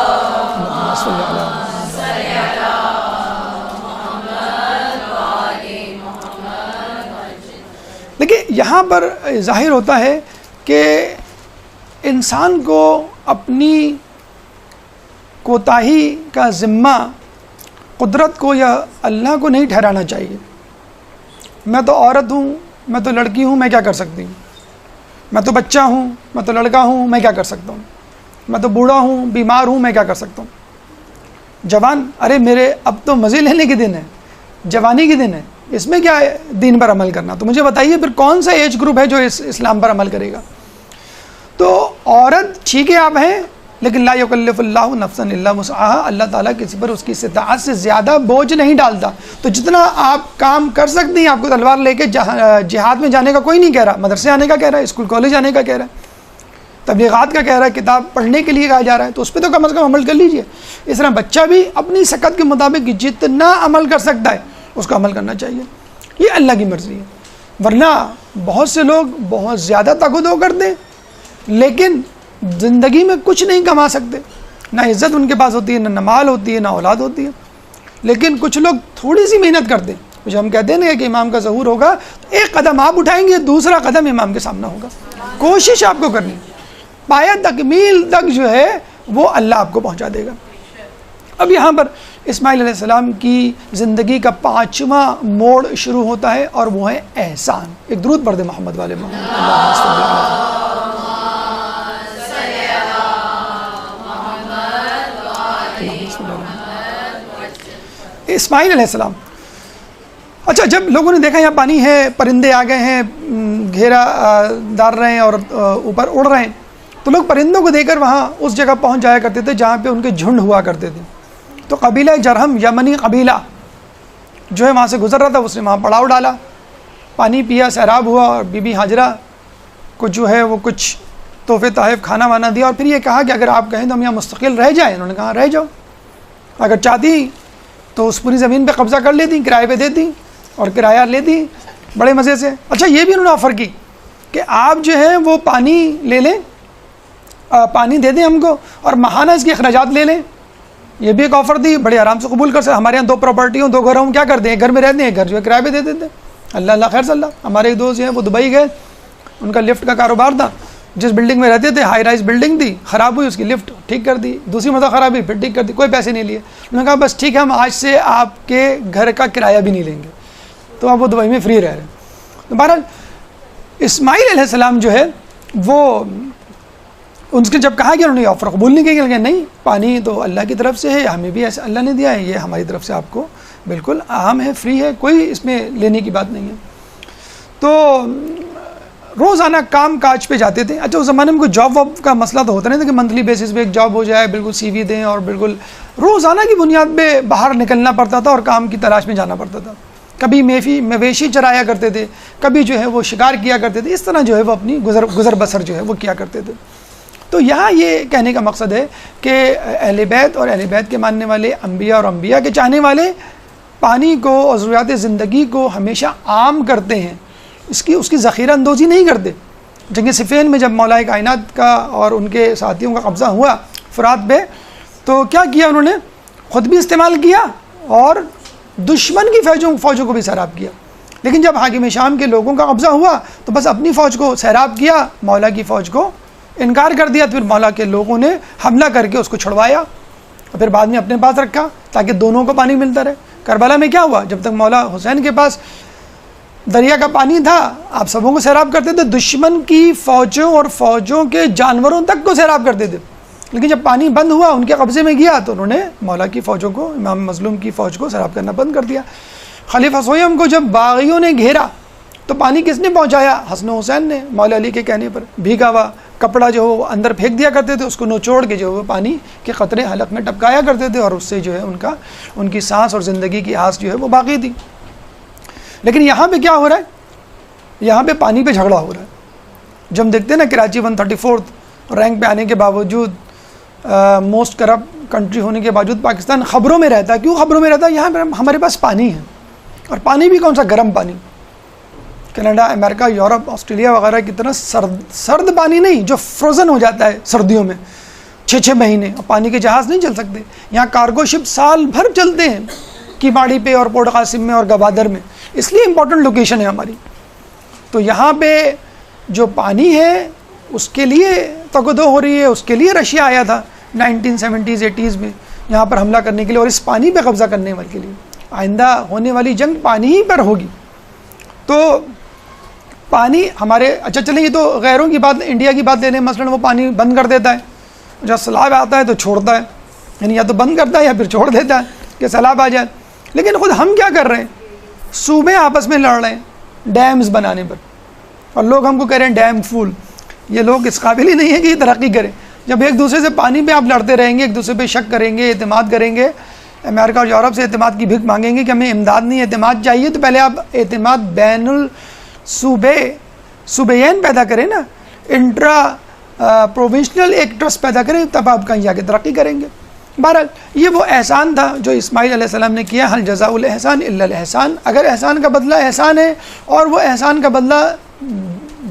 اللہم صلی علی محمد۔ دیکھیے یہاں پر ظاہر ہوتا ہے کہ انسان کو اپنی کوتاہی کا ذمہ قدرت کو یا اللہ کو نہیں ٹھہرانا چاہیے۔ میں تو عورت ہوں، میں تو لڑکی ہوں، میں کیا کر سکتی ہوں؟ میں تو بچہ ہوں، میں تو لڑکا ہوں، میں کیا کر سکتا ہوں؟ میں تو بوڑھا ہوں، بیمار ہوں، میں کیا کر سکتا ہوں؟ جوان، ارے میرے اب تو مزے لینے کے دن ہے، جوانی کے دن ہے، اس میں کیا ہے دین پر عمل کرنا؟ تو مجھے بتائیے پھر کون سا ایج گروپ ہے جو اسلام پر عمل کرے گا؟ تو عورت ٹھیک ہے آپ ہیں، لیکن لا یکلف اللہ نفسا الا وسعہا، اللہ تعالیٰ کسی پر اس کی استطاعت سے زیادہ بوجھ نہیں ڈالتا۔ تو جتنا آپ کام کر سکتے ہیں، آپ کو تلوار لے کے جہاد میں جانے کا کوئی نہیں کہہ رہا، مدرسے آنے کا کہہ رہا ہے، اسکول کالج جانے کا کہہ رہا ہے، تبلیغات کا کہہ رہا ہے، کتاب پڑھنے کے لیے کہا جا رہا ہے، تو اس پہ تو کم از کم عمل کر لیجئے۔ اس طرح بچہ بھی اپنی سکت کے مطابق جتنا عمل کر سکتا ہے اس کو عمل کرنا چاہیے، یہ اللہ کی مرضی ہے۔ ورنہ بہت سے لوگ بہت زیادہ تقدو کرتے ہیں لیکن زندگی میں کچھ نہیں کما سکتے، نہ عزت ان کے پاس ہوتی ہے، نہ مال ہوتی ہے، نہ اولاد ہوتی ہے۔ لیکن کچھ لوگ تھوڑی سی محنت کرتے ہیں، کچھ ہم کہتے ہیں نا کہ امام کا ظہور ہوگا، ایک قدم آپ اٹھائیں گے، دوسرا قدم امام کے سامنے ہوگا۔ کوشش آپ کو کرنی، پایہ تکمیل تک جو ہے وہ اللہ آپ کو پہنچا دے گا۔ اب یہاں پر اسماعیل علیہ السلام کی زندگی کا 5واں موڑ شروع ہوتا ہے اور وہ ہے احسان۔ ایک درود پڑھ دے محمد والے محمد۔ اللہم صلی علی اسماعیل علیہ السلام۔ اچھا، جب لوگوں نے دیکھا یہاں پانی ہے، پرندے آ گئے ہیں، گھیرا ڈال رہے ہیں اور اوپر اڑ رہے ہیں، تو لوگ پرندوں کو دیکھ کر وہاں اس جگہ پہنچ جایا کرتے تھے جہاں پہ ان کے جھنڈ ہوا کرتے تھے۔ تو قبیلہ جرہم، یمنی قبیلہ جو ہے وہاں سے گزر رہا تھا، اس نے وہاں پڑاؤ ڈالا، پانی پیا، سیراب ہوا، اور بی بی ہاجرہ کو جو ہے وہ کچھ تحفے تحائف کھانا وانا دیا، اور پھر یہ کہا کہ اگر آپ کہیں تو ہم یہاں مستقل رہ جائیں۔ انہوں نے کہا رہ جاؤ، اگر چاہتی تو اس پوری زمین پہ قبضہ کر لیتی، کرائے پہ دیتی اور کرایہ لیتی بڑے مزے سے۔ اچھا، یہ بھی انہوں نے آفر کی کہ آپ جو ہے وہ پانی لے لیں، پانی دے دیں ہم کو، اور ماہانہ اس کے اخراجات لے لیں۔ یہ بھی ایک آفر دی، بڑے آرام سے قبول کر سکتے۔ ہمارے یہاں 2 پراپرٹی ہوں، 2 گھر ہوں، کیا کرتے ہیں، گھر میں رہتے ہیں، گھر جو ہے کرائے پہ دے دیتے۔ اللہ اللہ خیر صلی اللہ۔ ہمارے ایک دوست ہیں وہ دبئی گئے، ان کا لفٹ کا کاروبار تھا، جس بلڈنگ میں رہتے تھے ہائی رائز بلڈنگ تھی، خراب ہوئی، اس کی لفٹ ٹھیک کر دی، دوسری مرتبہ خراب ہوئی پھر ٹھیک کر دی، کوئی پیسے نہیں لیے۔ انہوں نے کہا بس ٹھیک ہے، ہم آج سے آپ کے گھر کا کرایہ بھی نہیں لیں گے۔ تو اب وہ دبئی میں فری رہ رہے ہیں۔ تو بہرحال اسماعیل علیہ السلام جو ہے وہ ان کے جب کہا کہ انہوں نے آفر قبول نہیں کیا کہ نہیں، پانی تو اللہ کی طرف سے ہے، ہمیں بھی ایسے اللہ نے دیا ہے، یہ ہماری طرف سے آپ کو بالکل عام ہے، فری ہے، کوئی اس میں لینے کی بات نہیں ہے۔ تو روزانہ کام کاج پہ جاتے تھے۔ اچھا، اس زمانے میں کوئی جاب واب کا مسئلہ تو ہوتا نہیں تھا کہ منتھلی بیسس پہ ایک جاب ہو جائے، بالکل سی وی دیں، اور بالکل روزانہ کی بنیاد پہ باہر نکلنا پڑتا تھا اور کام کی تلاش میں جانا پڑتا تھا۔ کبھی مویشی چرایا کرتے تھے، کبھی جو ہے وہ شکار کیا کرتے تھے، اس طرح جو ہے وہ اپنی گزر بسر جو ہے وہ کیا کرتے تھے۔ تو یہاں یہ کہنے کا مقصد ہے کہ اہل بیت اور اہل بیت کے ماننے والے انبیاء اور انبیاء کے چاہنے والے پانی کو اور ضروریات زندگی کو ہمیشہ عام کرتے ہیں، اس کی ذخیرہ اندوزی نہیں کرتے۔ جنگ صفین میں جب مولا کائنات کا اور ان کے ساتھیوں کا قبضہ ہوا فرات پہ، تو کیا کیا انہوں نے؟ خود بھی استعمال کیا اور دشمن کی فوجوں کو بھی سیراب کیا۔ لیکن جب حاکم شام کے لوگوں کا قبضہ ہوا تو بس اپنی فوج کو سیراب کیا، مولا کی فوج کو انکار کر دیا۔ پھر مولا کے لوگوں نے حملہ کر کے اس کو چھڑوایا اور پھر بعد میں اپنے پاس رکھا تاکہ دونوں کو پانی ملتا رہے۔ کربلا میں کیا ہوا؟ جب تک مولا حسین کے پاس دریا کا پانی تھا، آپ سبوں کو سیراب کرتے تھے، دشمن کی فوجوں اور فوجوں کے جانوروں تک کو سیراب کرتے تھے۔ لیکن جب پانی بند ہوا، ان کے قبضے میں گیا، تو انہوں نے مولا کی فوجوں کو، امام مظلوم کی فوج کو سیراب کرنا بند کر دیا۔ خلیفہ سویم کو جب باغیوں نے گھیرا تو پانی کس نے پہنچایا؟ حسن و حسین نے، مولا علی کے کہنے پر۔ بھیگا ہوا کپڑا جو وہ اندر پھینک دیا کرتے تھے، اس کو نچوڑ کے جو وہ پانی کے قطرے حلق میں ٹپکایا کرتے تھے، اور اس سے جو ہے ان کی سانس اور زندگی کی آس جو ہے وہ باقی تھی۔ لیکن یہاں پہ کیا ہو رہا ہے یہاں پہ پانی پہ جھگڑا ہو رہا ہے. جو ہم دیکھتے ہیں نا کراچی 134 رینک پہ آنے کے باوجود موسٹ کرپٹ کنٹری ہونے کے باوجود پاکستان خبروں میں رہتا ہے. کیوں خبروں میں رہتا ہے؟ یہاں پہ ہمارے پاس پانی ہے, اور پانی بھی کون سا؟ گرم پانی. کینیڈا, امریکہ, یورپ, آسٹریلیا وغیرہ کی طرح سرد پانی نہیں جو فروزن ہو جاتا ہے سردیوں میں 6 مہینے, اور پانی کے جہاز نہیں چل سکتے. یہاں کارگو شپ سال بھر چلتے ہیں کیماڑی پہ اور پورٹ قاسم میں اور گوادر میں, اس لیے امپورٹنٹ لوکیشن ہے ہماری. تو یہاں پہ جو پانی ہے اس کے لیے تگدو ہو رہی ہے, اس کے لیے رشیا آیا تھا 1970s 80s میں یہاں پر حملہ کرنے کے لیے اور اس پانی پہ قبضہ کرنے کے لیے. آئندہ ہونے والی جنگ پانی ہی پر ہوگی. تو پانی ہمارے, اچھا چلیں یہ تو غیروں کی بات, انڈیا کی بات لے لیں مثلاً, وہ پانی بند کر دیتا ہے جب سیلاب آتا ہے تو چھوڑتا ہے, یعنی یا تو بند کرتا ہے یا پھر چھوڑ دیتا ہے کہ سیلاب آ جائے. لیکن خود ہم کیا کر رہے ہیں؟ صوبے آپس میں لڑ رہے ہیں ڈیمز بنانے پر, اور لوگ ہم کو کہہ رہے ہیں ڈیم فول. یہ لوگ اس قابل ہی نہیں ہے کہ یہ ترقی کریں. جب ایک دوسرے سے پانی پہ آپ لڑتے رہیں گے, ایک دوسرے پہ شک کریں گے, اعتماد کریں گے, امریکہ اور یورپ سے اعتماد کی بھیک مانگیں گے کہ ہمیں امداد نہیں اعتماد چاہیے, تو پہلے آپ اعتماد بین صوبین پیدا کریں نا, انٹرا پروونشنل ایک ٹرسٹ پیدا کریں, تب آپ کہیں جا کے ترقی کریں گے. بہرحال یہ وہ احسان تھا جو اسماعیل علیہ السلام نے کیا. حل جزاء الاحسان الا الاحسان. اگر احسان کا بدلہ احسان ہے اور وہ احسان کا بدلہ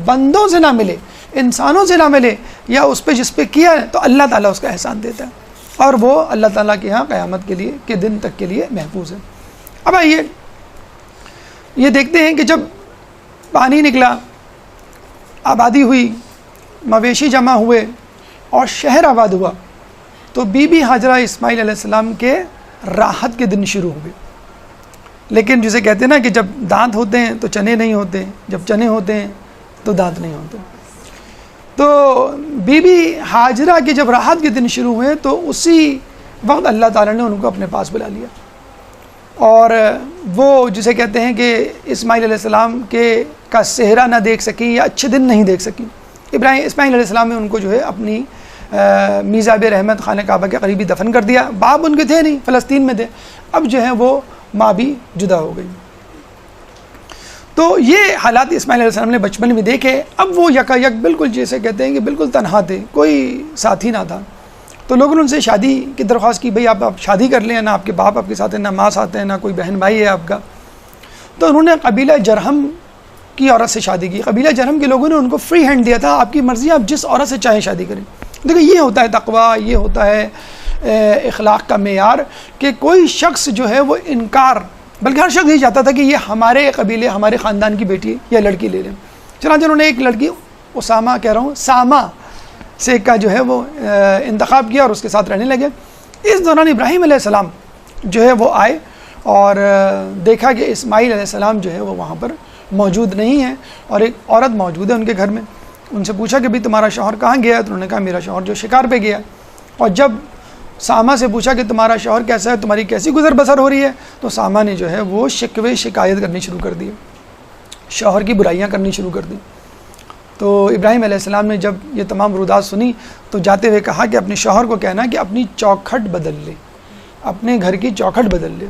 بندوں سے نہ ملے, انسانوں سے نہ ملے, یا اس پہ جس پہ کیا ہے, تو اللہ تعالیٰ اس کا احسان دیتا ہے, اور وہ اللہ تعالیٰ کے ہاں قیامت کے لیے کے دن تک کے لیے محفوظ ہے. اب آئیے یہ دیکھتے ہیں کہ جب پانی نکلا, آبادی ہوئی, مویشی جمع ہوئے اور شہر آباد ہوا, تو بی بی ہاجرہ اسماعیل علیہ السلام کے راحت کے دن شروع ہوئے. لیکن جسے کہتے ہیں نا کہ جب دانت ہوتے ہیں تو چنے نہیں ہوتے, جب چنے ہوتے ہیں تو دانت نہیں ہوتے. تو بی بی ہاجرہ کے جب راحت کے دن شروع ہوئے تو اسی وقت اللہ تعالیٰ نے ان کو اپنے پاس بلا لیا, اور وہ جسے کہتے ہیں کہ اسماعیل علیہ السلام کا صحرا نہ دیکھ سکی یا اچھے دن نہیں دیکھ سکی. اسماعیل علیہ السلام نے ان کو جو ہے اپنی میزاب رحمت خانہ کعبہ کے قریبی دفن کر دیا. باپ ان کے تھے نہیں, فلسطین میں تھے. اب جو ہے وہ ماں بھی جدا ہو گئی. تو یہ حالات اسماعیل علیہ السلام نے بچپن میں دیکھے. اب وہ یکا یک بالکل جیسے کہتے ہیں کہ بالکل تنہا تھے, کوئی ساتھی نہ تھا. تو لوگوں نے ان سے شادی کی درخواست کی, بھئی آپ شادی کر لیں, نہ آپ کے باپ آپ کے ساتھ ہیں, نہ ماں ساتھ ہیں, نہ کوئی بہن بھائی ہے آپ کا. تو انہوں نے قبیلہ جرہم کی عورت سے شادی کی. قبیلہ جرہم کے لوگوں نے ان کو فری ہینڈ دیا تھا, آپ کی مرضی, آپ جس عورت سے چاہیں شادی کریں. دیکھیں یہ ہوتا ہے تقویٰ, یہ ہوتا ہے اخلاق کا معیار, کہ کوئی شخص جو ہے وہ انکار, بلکہ ہر شخص یہ چاہتا تھا کہ یہ ہمارے قبیلے ہمارے خاندان کی بیٹی یا لڑکی لے لیں. چنانچہ انہوں نے ایک لڑکی سامہ سے کا جو ہے وہ انتخاب کیا اور اس کے ساتھ رہنے لگے. اس دوران ابراہیم علیہ السلام جو ہے وہ آئے اور دیکھا کہ اسماعیل علیہ السلام جو ہے وہ وہاں پر موجود نہیں ہے, اور ایک عورت موجود ہے ان کے گھر میں. ان سے پوچھا کہ بھئی تمہارا شوہر کہاں گیا ہے؟ تو انہوں نے کہا میرا شوہر جو شکار پہ گیا. اور جب سامہ سے پوچھا کہ تمہارا شوہر کیسا ہے, تمہاری کیسی گزر بسر ہو رہی ہے, تو سامہ نے جو ہے وہ شکوے شکایت کرنی شروع کر دی, شوہر کی برائیاں کرنی شروع کر دی. تو ابراہیم علیہ السلام نے جب یہ تمام رودات سنی تو جاتے ہوئے کہا کہ اپنے شوہر کو کہنا کہ اپنی چوکھٹ بدل لے, اپنے گھر کی چوکھٹ بدل لے.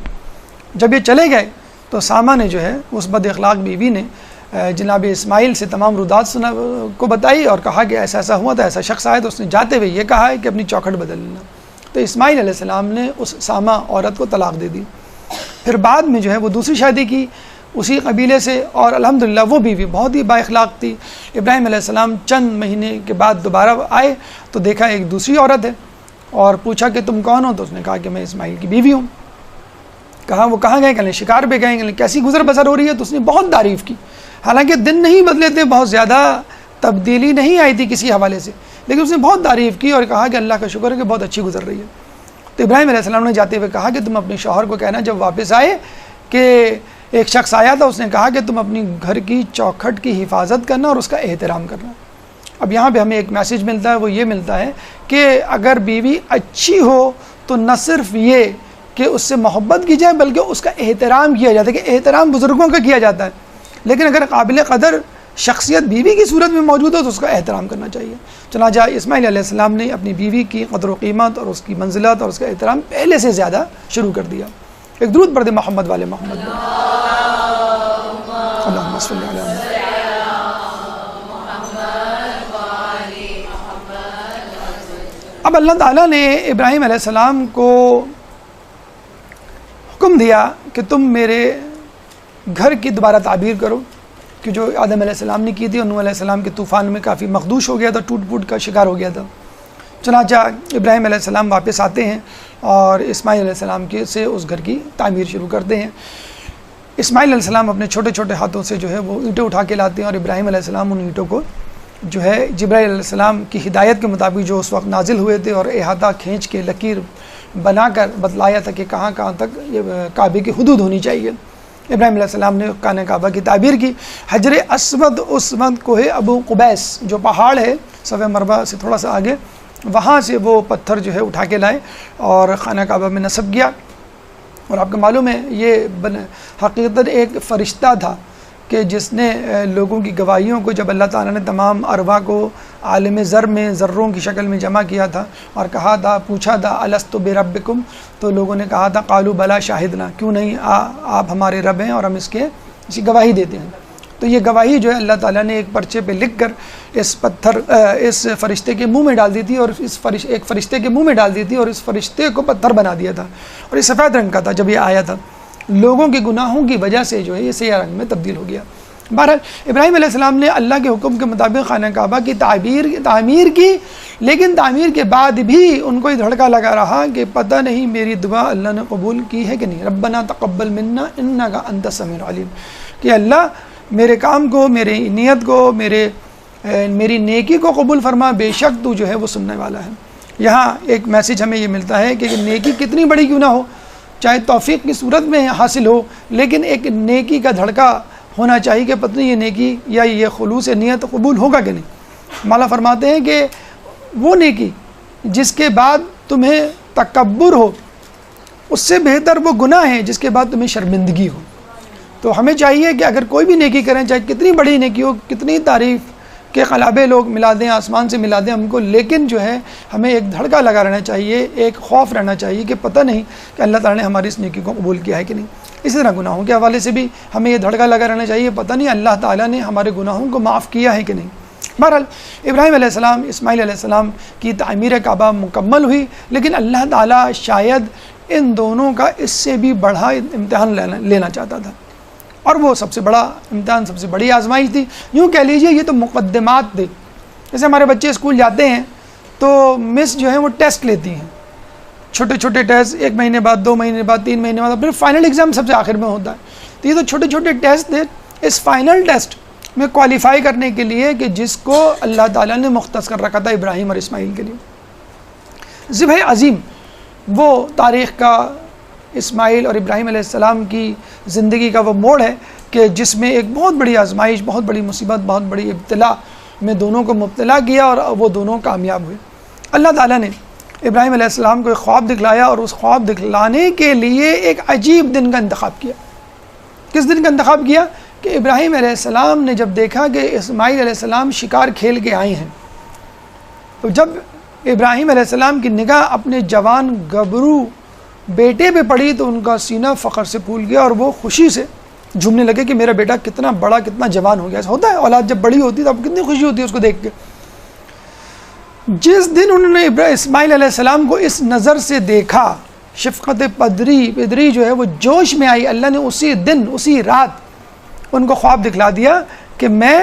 جب یہ چلے گئے تو سامہ نے جو ہے اس بد اخلاق بیوی نے جناب اسماعیل سے تمام رودات کو بتائی اور کہا کہ ایسا ایسا ہوا تھا, ایسا شخص آیا, تو اس نے جاتے ہوئے یہ کہا ہے کہ اپنی چوکھٹ بدل لینا. تو اسماعیل علیہ السلام نے اس سامہ عورت کو طلاق دے دی. پھر بعد میں جو ہے وہ دوسری شادی کی اسی قبیلے سے, اور الحمدللہ وہ بیوی بہت ہی با اخلاق تھی. ابراہیم علیہ السلام چند مہینے کے بعد دوبارہ آئے تو دیکھا ایک دوسری عورت ہے, اور پوچھا کہ تم کون ہو؟ تو اس نے کہا کہ میں اسماعیل کی بیوی ہوں. کہا وہ کہاں گئے؟ کہ شکار پہ گئے. کیسی گزر بسر ہو رہی ہے؟ تو اس نے بہت تعریف کی. حالانکہ دن نہیں بدلے تھے, بہت زیادہ تبدیلی نہیں آئی تھی کسی حوالے سے, لیکن اس نے بہت تعریف کی اور کہا کہ اللہ کا شکر ہے کہ بہت اچھی گزر رہی ہے. تو ابراہیم علیہ السلام نے جاتے ہوئے کہا کہ تم اپنے شوہر کو کہنا جب واپس آئے کہ ایک شخص آیا تھا, اس نے کہا کہ تم اپنی گھر کی چوکھٹ کی حفاظت کرنا اور اس کا احترام کرنا. اب یہاں پہ ہمیں ایک میسج ملتا ہے, وہ یہ ملتا ہے کہ اگر بیوی اچھی ہو تو نہ صرف یہ کہ اس سے محبت کی جائے بلکہ اس کا احترام کیا جاتا ہے, کہ احترام بزرگوں کا کیا جاتا ہے. لیکن اگر قابل قدر شخصیت بیوی کی صورت میں موجود ہو تو اس کا احترام کرنا چاہیے. چنانچہ اسماعیل علیہ السلام نے اپنی بیوی کی قدر و قیمت اور اس کی منزلت اور اس کا احترام پہلے سے زیادہ شروع کر دیا. ایک درود پڑھ دے محمد والے محمد. اللہم صلی علی محمد. اب اللہ تعالیٰ نے ابراہیم علیہ السلام کو حکم دیا کہ تم میرے گھر کی دوبارہ تعبیر کرو، کہ جو آدم علیہ السلام نے کی تھی اور نوح علیہ السلام کے طوفان میں کافی مخدوش ہو گیا تھا، ٹوٹ پھوٹ کا شکار ہو گیا تھا۔ چنانچہ ابراہیم علیہ السلام واپس آتے ہیں اور اسماعیل علیہ السلام سے اس گھر کی تعمیر شروع کرتے ہیں۔ اسماعیل علیہ السلام اپنے چھوٹے چھوٹے ہاتھوں سے جو ہے وہ اینٹیں اٹھا کے لاتے ہیں، اور ابراہیم علیہ السلام ان اینٹوں کو جو ہے جبرائیل علیہ السلام کی ہدایت کے مطابق جو اس وقت نازل ہوئے تھے اور احاطہ کھینچ کے لکیر بنا کر بتلایا تھا کہ کہاں کہاں تک کعبے کی حدود ہونی چاہیے، ابراہیم علیہ السلام نے خانہ کعبہ کی تعبیر کی۔ حجر اسود اس وقت کوہ ابو قبیس جو پہاڑ ہے صفحہ مربع سے تھوڑا سا آگے، وہاں سے وہ پتھر جو ہے اٹھا کے لائے اور خانہ کعبہ میں نصب کیا۔ اور آپ کو معلوم ہے یہ حقیقت ایک فرشتہ تھا کہ جس نے لوگوں کی گواہیوں کو، جب اللہ تعالیٰ نے تمام ارواح کو عالم ذر میں ذروں کی شکل میں جمع کیا تھا اور کہا تھا، پوچھا تھا الستو بربکم، تو لوگوں نے کہا تھا قالوا بلا شاہدنا، کیوں نہیں آپ ہمارے رب ہیں اور ہم اس کی گواہی دیتے ہیں۔ تو یہ گواہی جو ہے اللہ تعالیٰ نے ایک پرچے پہ لکھ کر اس فرشتے کے منہ میں ڈال دی تھی، اور ایک فرشتے کے منہ میں ڈال دی تھی، اور اس فرشتے کو پتھر بنا دیا تھا، اور یہ سفید رنگ کا تھا جب یہ آیا تھا۔ لوگوں کے گناہوں کی وجہ سے جو ہے یہ سیاہ رنگ میں تبدیل ہو گیا۔ بہرحال ابراہیم علیہ السلام نے اللہ کے حکم کے مطابق خانہ کعبہ کی تعمیر کی، لیکن تعمیر کے بعد بھی ان کو یہ دھڑکا لگا رہا کہ پتہ نہیں میری دعا اللہ نے قبول کی ہے کہ نہیں۔ ربنا تقبل منا انک انت السمیع العلیم، کہ اللہ میرے کام کو، میری نیت کو، میری نیکی کو قبول فرما، بے شک تو جو ہے وہ سننے والا ہے۔ یہاں ایک میسیج ہمیں یہ ملتا ہے کہ نیکی کتنی بڑی کیوں نہ ہو، چاہے توفیق کی صورت میں حاصل ہو، لیکن ایک نیکی کا دھڑکا ہونا چاہیے کہ پتہ نہیں یہ نیکی یا یہ خلوص نیت قبول ہوگا کہ نہیں۔ مولا فرماتے ہیں کہ وہ نیکی جس کے بعد تمہیں تکبر ہو، اس سے بہتر وہ گناہ ہے جس کے بعد تمہیں شرمندگی ہو۔ تو ہمیں چاہیے کہ اگر کوئی بھی نیکی کریں، چاہے کتنی بڑی نیکی ہو، کتنی تعریف کے قلابے لوگ ملا دیں، آسمان سے ملا دیں ہم کو، لیکن جو ہے ہمیں ایک دھڑکا لگا رہنا چاہیے، ایک خوف رہنا چاہیے کہ پتہ نہیں کہ اللہ تعالیٰ نے ہماری اس نیکی کو قبول کیا ہے کہ نہیں۔ اسی طرح گناہوں کے حوالے سے بھی ہمیں یہ دھڑکا لگا رہنا چاہیے، پتہ نہیں اللہ تعالیٰ نے ہمارے گناہوں کو معاف کیا ہے کہ نہیں۔ بہرحال ابراہیم علیہ السلام، اسماعیل علیہ السلام کی تعمیر کعبہ مکمل ہوئی، لیکن اللہ تعالیٰ شاید ان دونوں کا اس سے بھی بڑا امتحان لینا چاہتا تھا، اور وہ سب سے بڑا امتحان، سب سے بڑی آزمائش تھی۔ یوں کہہ لیجئے یہ تو مقدمات تھے، جیسے ہمارے بچے اسکول جاتے ہیں تو مس جو ہے وہ ٹیسٹ لیتی ہیں، چھوٹے چھوٹے ٹیسٹ، 1 مہینے بعد، 2 مہینے بعد، 3 مہینے بعد، پھر فائنل ایگزام سب سے آخر میں ہوتا ہے۔ تو یہ تو چھوٹے چھوٹے ٹیسٹ تھے اس فائنل ٹیسٹ میں کوالیفائی کرنے کے لیے کہ جس کو اللہ تعالیٰ نے مختص کر رکھا تھا ابراہیم اور اسماعیل کے لیے۔ ذبح عظیم وہ تاریخ کا اسماعیل اور ابراہیم علیہ السلام کی زندگی کا وہ موڑ ہے کہ جس میں ایک بہت بڑی آزمائش، بہت بڑی مصیبت، بہت بڑی ابتلا میں دونوں کو مبتلا کیا اور وہ دونوں کامیاب ہوئے۔ اللہ تعالیٰ نے ابراہیم علیہ السلام کو ایک خواب دکھلایا، اور اس خواب دکھلانے کے لیے ایک عجیب دن کا انتخاب کیا۔ کس دن کا انتخاب کیا؟ کہ ابراہیم علیہ السلام نے جب دیکھا کہ اسماعیل علیہ السلام شکار کھیل کے آئے ہیں، تو جب ابراہیم علیہ السلام کی نگاہ اپنے جوان گبرو بیٹے پہ پڑی تو ان کا سینہ فخر سے پھول گیا، اور وہ خوشی سے جھومنے لگے کہ میرا بیٹا کتنا بڑا، کتنا جوان ہو گیا۔ ایسا ہوتا ہے، اولاد جب بڑی ہوتی ہے تو اب کتنی خوشی ہوتی ہے اس کو دیکھ کے۔ جس دن انہوں نے اسماعیل علیہ السلام کو اس نظر سے دیکھا، شفقت پدری جو ہے وہ جوش میں آئی، اللہ نے اسی دن، اسی رات ان کو خواب دکھلا دیا کہ میں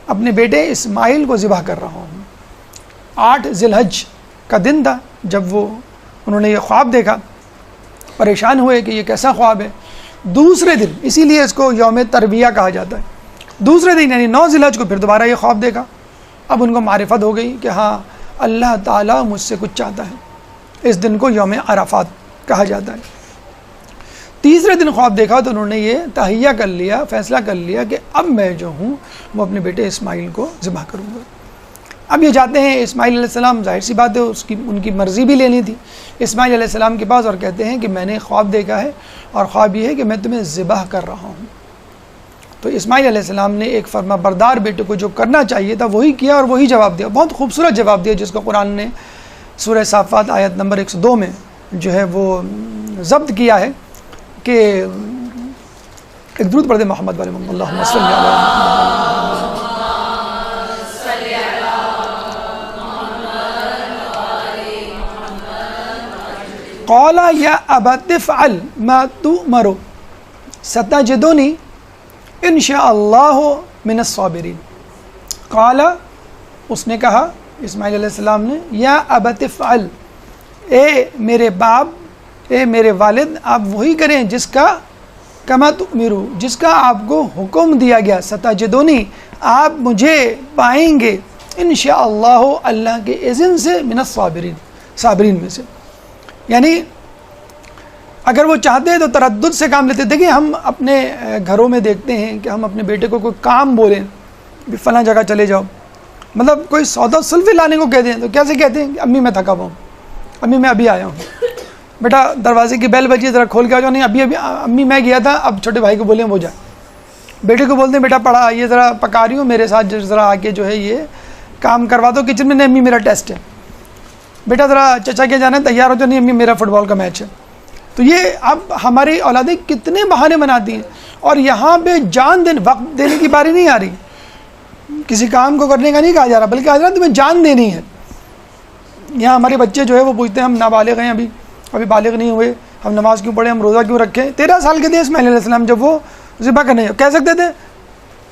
اپنے بیٹے اسماعیل کو ذبح کر رہا ہوں۔ 8 ذی الحج کا دن تھا جب انہوں نے یہ خواب دیکھا، پریشان ہوئے کہ یہ کیسا خواب ہے۔ دوسرے دن، اسی لیے اس کو یوم ترویہ کہا جاتا ہے، دوسرے دن یعنی 9 ذی الحج کو پھر دوبارہ یہ خواب دیکھا۔ اب ان کو معرفت ہو گئی کہ ہاں اللہ تعالیٰ مجھ سے کچھ چاہتا ہے۔ اس دن کو یوم عرفات کہا جاتا ہے۔ تیسرے دن خواب دیکھا تو انہوں نے یہ تہیہ کر لیا، فیصلہ کر لیا کہ اب میں جو ہوں وہ اپنے بیٹے اسماعیل کو ذبح کروں گا۔ اب یہ جاتے ہیں اسماعیل علیہ السلام، ظاہر سی بات ہے ان کی مرضی بھی لینی تھی، اسماعیل علیہ السلام کے پاس، اور کہتے ہیں کہ میں نے خواب دیکھا ہے، اور خواب یہ ہے کہ میں تمہیں ذبح کر رہا ہوں۔ تو اسماعیل علیہ السلام نے ایک فرما بردار بیٹے کو جو کرنا چاہیے تھا وہی کیا، اور وہی جواب دیا، بہت خوبصورت جواب دیا، جس کو قرآن نے سورہ صافات آیت نمبر 102 میں جو ہے وہ ضبط کیا ہے کہ ایک درود پڑھ دیں محمد والے محمد، اللہم صلی علی محمد۔ قال یا ابت افعل ما تؤمر ستجدنی ان شاء اللہ من الصابرین. قال اس نے کہا اسماعیل علیہ السلام نے یا ابت افعل اے میرے باپ اے میرے والد آپ وہی کریں جس کا کما تؤمرو جس کا آپ کو حکم دیا گیا. ستجدنی آپ مجھے پائیں گے انشاءاللہ اللہ کے اذن سے من الصابرین صابرین میں سے. یعنی اگر وہ چاہتے تو تردد سے کام لیتے. دیکھیں ہم اپنے گھروں میں دیکھتے ہیں کہ ہم اپنے بیٹے کو کوئی کام بولیں بھی فلاں جگہ چلے جاؤ, مطلب کوئی سودا سلفی لانے کو کہتے ہیں تو کیسے کہتے ہیں کہ امی میں تھکا ہوا ہوں, امی میں ابھی آیا ہوں, بیٹا دروازے کی بیل بجی ذرا کھول کے آ جاؤ, نہیں ابھی امی میں گیا تھا اب چھوٹے بھائی کو بولیں وہ جائے. بیٹے کو بولتے ہیں بیٹا پڑھا یہ ذرا پکا رہی ہوں میرے ساتھ ذرا آ کے جو ہے یہ کام کروا دو کچن میں, نہیں امی میرا ٹیسٹ ہے. بیٹا ذرا چچا کے جانا ہے تیار ہو جاؤ, نہیں امی میرا فٹ بال کا میچ ہے. تو یہ اب ہماری اولادیں کتنے بہانے بناتی ہیں, اور یہاں پہ جان وقت دینے کی باری نہیں آ رہی. کسی کام کو کرنے کا نہیں کہا جا رہا بلکہ آ جا رہا تمہیں جان دینی ہے. یہاں ہمارے بچے جو ہے وہ پوچھتے ہیں ہم نابالغ ہیں ابھی بالغ نہیں ہوئے, ہم نماز کیوں پڑھیں, ہم روزہ کیوں رکھیں. 13 سال کے تھے اسماعیل علیہ السلام جب وہ ذبح کرنے کہہ سکتے تھے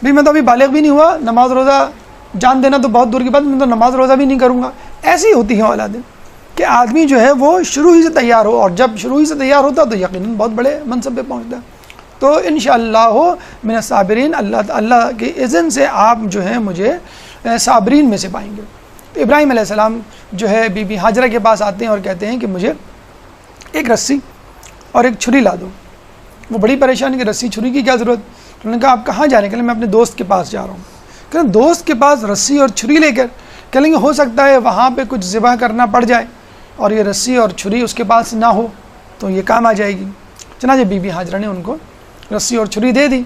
بھائی میں تو ابھی بالغ بھی نہیں ہوا, نماز روزہ جان دینا تو بہت دور کی بات, میں تو نماز روزہ بھی نہیں کروں گا. ایسی ہوتی ہیں اولادیں کہ آدمی جو ہے وہ شروع ہی سے تیار ہو, اور جب شروع ہی سے تیار ہوتا تو یقیناً بہت بڑے منصب پہ پہنچتا ہے. تو انشاءاللہ من الصابرین اللہ کے اذن سے آپ جو ہیں مجھے صابرین میں سے پائیں گے. تو ابراہیم علیہ السلام جو ہے بی بی ہاجرہ کے پاس آتے ہیں اور کہتے ہیں کہ مجھے ایک رسی اور ایک چھری لا دو. وہ بڑی پریشانی کہ رسی چھری کی کیا ضرورت. انہوں نے کہا آپ کہاں جا رہے ہیں؟ کہ میں اپنے دوست کے پاس جا رہا ہوں. کہ دوست کے پاس رسی اور چھری لے کر کہیں گے ہو سکتا ہے وہاں پہ کچھ ذبح کرنا پڑ جائے اور یہ رسی اور چھری اس کے پاس نہ ہو تو یہ کام آ جائے گی. چنانچہ بی بی ہاجرہ نے ان کو رسی اور چھری دے دی.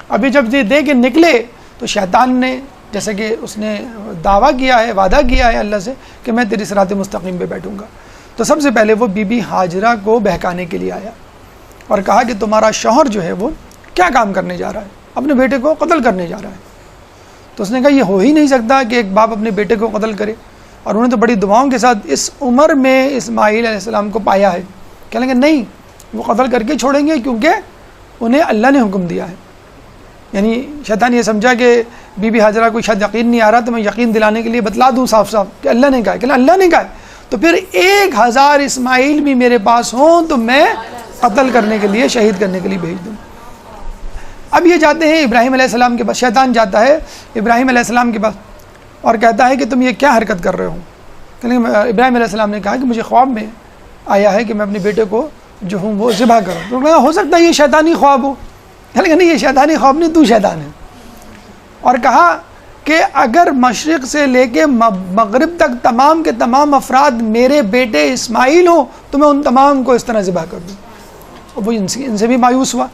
ابھی جب یہ دے کے نکلے تو شیطان نے جیسے کہ اس نے دعویٰ کیا ہے, وعدہ کیا ہے اللہ سے کہ میں تیری صراط مستقیم پہ بیٹھوں گا. تو سب سے پہلے وہ بی بی ہاجرہ کو بہکانے کے لیے آیا اور کہا کہ تمہارا شوہر جو ہے وہ کیا کام کرنے جا رہا ہے, اپنے بیٹے کو قتل کرنے جا رہا ہے. تو اس نے کہا یہ ہو ہی نہیں سکتا کہ ایک باپ اپنے بیٹے کو قتل کرے. اور انہوں نے تو بڑی دعاؤں کے ساتھ اس عمر میں اسماعیل علیہ السلام کو پایا ہے. کہنے لگے نہیں وہ قتل کر کے چھوڑیں گے کیونکہ انہیں اللہ نے حکم دیا ہے. یعنی شیطان یہ سمجھا کہ بی بی ہاجرہ کو شاید یقین نہیں آ رہا تو میں یقین دلانے کے لیے بتلا دوں صاف صاف کہ اللہ نے کہا ہے. کہ اللہ نے کہا ہے تو پھر 1000 اسماعیل بھی میرے پاس ہوں تو میں قتل کرنے کے لیے شہید کرنے کے لیے بھیج دوں. اب یہ جاتے ہیں ابراہیم علیہ السلام کے پاس, شیطان جاتا ہے ابراہیم علیہ السلام کے پاس اور کہتا ہے کہ تم یہ کیا حرکت کر رہے ہو. ابراہیم علیہ السلام نے کہا کہ مجھے خواب میں آیا ہے کہ میں اپنے بیٹے کو جو ہوں وہ ذبح کروں. تو کہا ہو سکتا ہے یہ شیطانی خواب ہو. نہیں یہ شیطانی خواب نہیں, تو شیطان ہے. اور کہا کہ اگر مشرق سے لے کے مغرب تک تمام کے تمام افراد میرے بیٹے اسماعیل ہوں تو میں ان تمام کو اس طرح ذبح کر دوں. وہ ان سے بھی مایوس ہوا.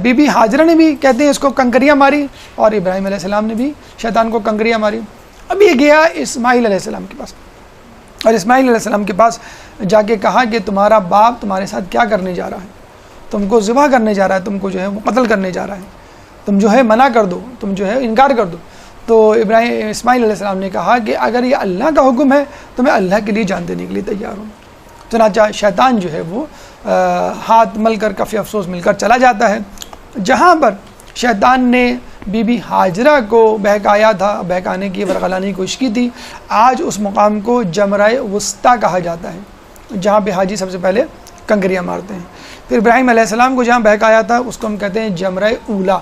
بی بی ہاجرہ نے بھی کہتے ہیں اس کو کنکریاں ماری اور ابراہیم علیہ السلام نے بھی شیطان کو کنکریاں ماری. اب یہ گیا اسماعیل علیہ السلام کے پاس اور اسماعیل علیہ السلام کے پاس جا کے کہا کہ تمہارا باپ تمہارے ساتھ کیا کرنے جا رہا ہے, تم کو ذبح کرنے جا رہا ہے, تم کو جو ہے وہ قتل کرنے جا رہا ہے, تم جو ہے منع کر دو, تم جو ہے انکار کر دو. تو اسماعیل علیہ السلام نے کہا کہ اگر یہ اللہ کا حکم ہے تو میں اللہ کے لیے جان دینے کے لیے تیار ہوں. چنانچہ شیطان جو ہے وہ ہاتھ مل کر کفِ افسوس مل کر چلا جاتا ہے. جہاں پر شیطان نے بی بی ہاجرہ کو بہکایا تھا, بہکانے کی ورغلانے کی کوشش کی تھی, آج اس مقام کو جمرہ وسطیٰ کہا جاتا ہے جہاں پہ حاجی سب سے پہلے کنکریاں مارتے ہیں. پھر ابراہیم علیہ السلام کو جہاں بہکایا تھا اس کو ہم کہتے ہیں جمرہ اولا,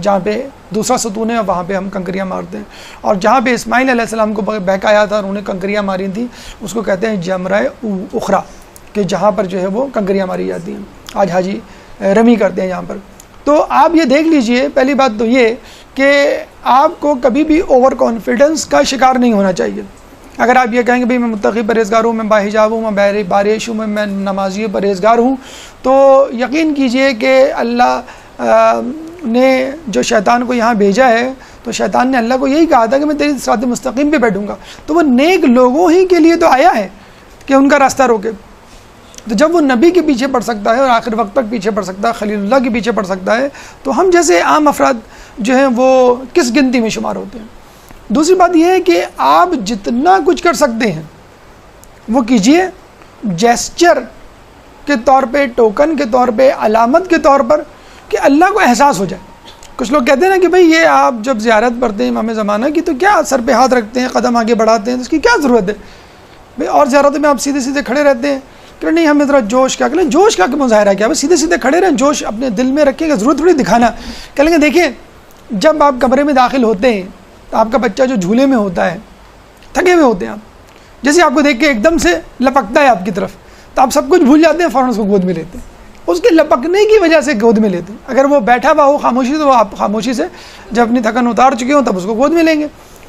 جہاں پہ دوسرا ستون ہے وہاں پہ ہم کنکریاں مارتے ہیں. اور جہاں پہ اسماعیل علیہ السلام کو بہکایا تھا اور انہیں کنکریاں ماری تھیں اس کو کہتے ہیں جمرہ اخرى, کہ جہاں پر جو ہے وہ کنکریاں ماری جاتی ہیں. آج حاجی رمی کرتے ہیں یہاں پر. تو آپ یہ دیکھ لیجئے, پہلی بات تو یہ کہ آپ کو کبھی بھی اوور کانفیڈنس کا شکار نہیں ہونا چاہیے. اگر آپ یہ کہیں گے بھئی میں متقی پرہیزگار ہوں, میں باحجاب ہوں, میں بارش ہوں, میں نمازی پرہیزگار ہوں, تو یقین کیجئے کہ اللہ نے جو شیطان کو یہاں بھیجا ہے تو شیطان نے اللہ کو یہی کہا تھا کہ میں تیری صراط مستقیم پہ بیٹھوں گا. تو وہ نیک لوگوں ہی کے لیے تو آیا ہے کہ ان کا راستہ روکے. تو جب وہ نبی کے پیچھے پڑ سکتا ہے اور آخر وقت تک پیچھے پڑ سکتا ہے, خلیل اللہ کے پیچھے پڑ سکتا ہے, تو ہم جیسے عام افراد جو ہیں وہ کس گنتی میں شمار ہوتے ہیں. دوسری بات یہ ہے کہ آپ جتنا کچھ کر سکتے ہیں وہ کیجئے, جیسچر کے طور پہ، ٹوکن کے طور پہ، علامت کے طور پر، کہ اللہ کو احساس ہو جائے. کچھ لوگ کہتے ہیں نا کہ بھئی یہ آپ جب زیارت پڑھتے ہیں امام زمانہ کی تو کیا سر پہ ہاتھ رکھتے ہیں، قدم آگے بڑھاتے ہیں، تو اس کی کیا ضرورت ہے؟ بھئی اور زیارتوں میں آپ سیدھے سیدھے کھڑے رہتے ہیں کہ نہیں ہمیں ذرا جوش کیا کریں، جوش کا مظاہرہ کیا؟ بھئی سیدھے سیدھے کھڑے رہیں، جوش اپنے دل میں رکھیں گے، ضرورت تھوڑی دکھانا. کہیں گے دیکھیں جب آپ کمرے میں داخل ہوتے ہیں تو آپ کا بچہ جو جھولے میں ہوتا ہے، تھکے ہوئے ہوتے ہیں آپ، جیسے آپ کو دیکھ کے ایک دم سے لپکتا ہے آپ کی طرف تو آپ سب کچھ بھول جاتے ہیں، فوراً اس کو گود میں لیتے ہیں. اس کے لپکنے کی وجہ سے گود میں لیتے ہیں. اگر وہ بیٹھا ہوا ہو خاموشی تو آپ خاموشی سے جب اپنی تھکن اتار چکے ہوں تب اس کو گود میں لیں گے.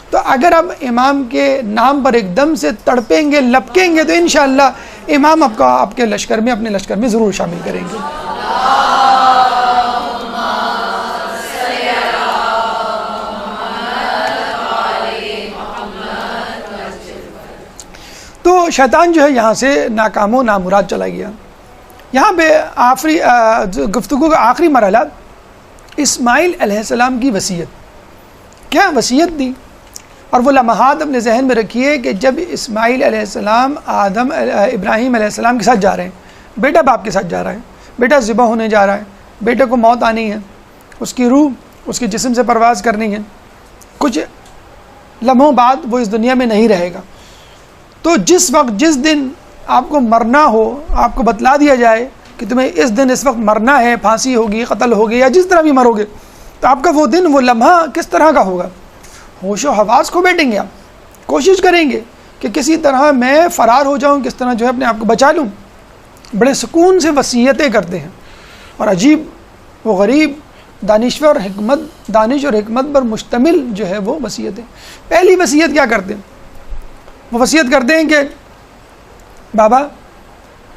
تو اگر آپ امام کے نام پر ایک دم سے تڑپیں گے، لپکیں گے، تو انشاءاللہ امام آپ کے لشکر میں، اپنے لشکر میں ضرور شامل کریں گے. تو شیطان جو ہے یہاں سے ناکام و نامراد چلا گیا. یہاں پہ آخری گفتگو کا آخری مرحلہ اسماعیل علیہ السلام کی وصیت. کیا وصیت دی؟ اور وہ لمحات اپنے ذہن میں رکھیے کہ جب اسماعیل علیہ السلام ابراہیم علیہ السلام کے ساتھ جا رہے ہیں، بیٹا باپ کے ساتھ جا رہا ہے، بیٹا ذبح ہونے جا رہا ہے، بیٹے کو موت آنی ہے، اس کی روح اس کے جسم سے پرواز کرنی ہے، کچھ لمحوں بعد وہ اس دنیا میں نہیں رہے گا. تو جس وقت جس دن آپ کو مرنا ہو، آپ کو بتلا دیا جائے کہ تمہیں اس دن اس وقت مرنا ہے، پھانسی ہوگی، قتل ہوگی، یا جس طرح بھی مرو گے، تو آپ کا وہ دن، وہ لمحہ کس طرح کا ہوگا؟ ہوش و حواس کھو بیٹھیں گے آپ، کوشش کریں گے کہ کسی طرح میں فرار ہو جاؤں، کس طرح جو ہے اپنے آپ کو بچا لوں. بڑے سکون سے وصیتیں کرتے ہیں اور عجیب و غریب دانش اور حکمت پر مشتمل جو ہے وہ وصیتیں. پہلی وصیت کیا کرتے ہیں؟ وہ وصیت کرتے ہیں کہ بابا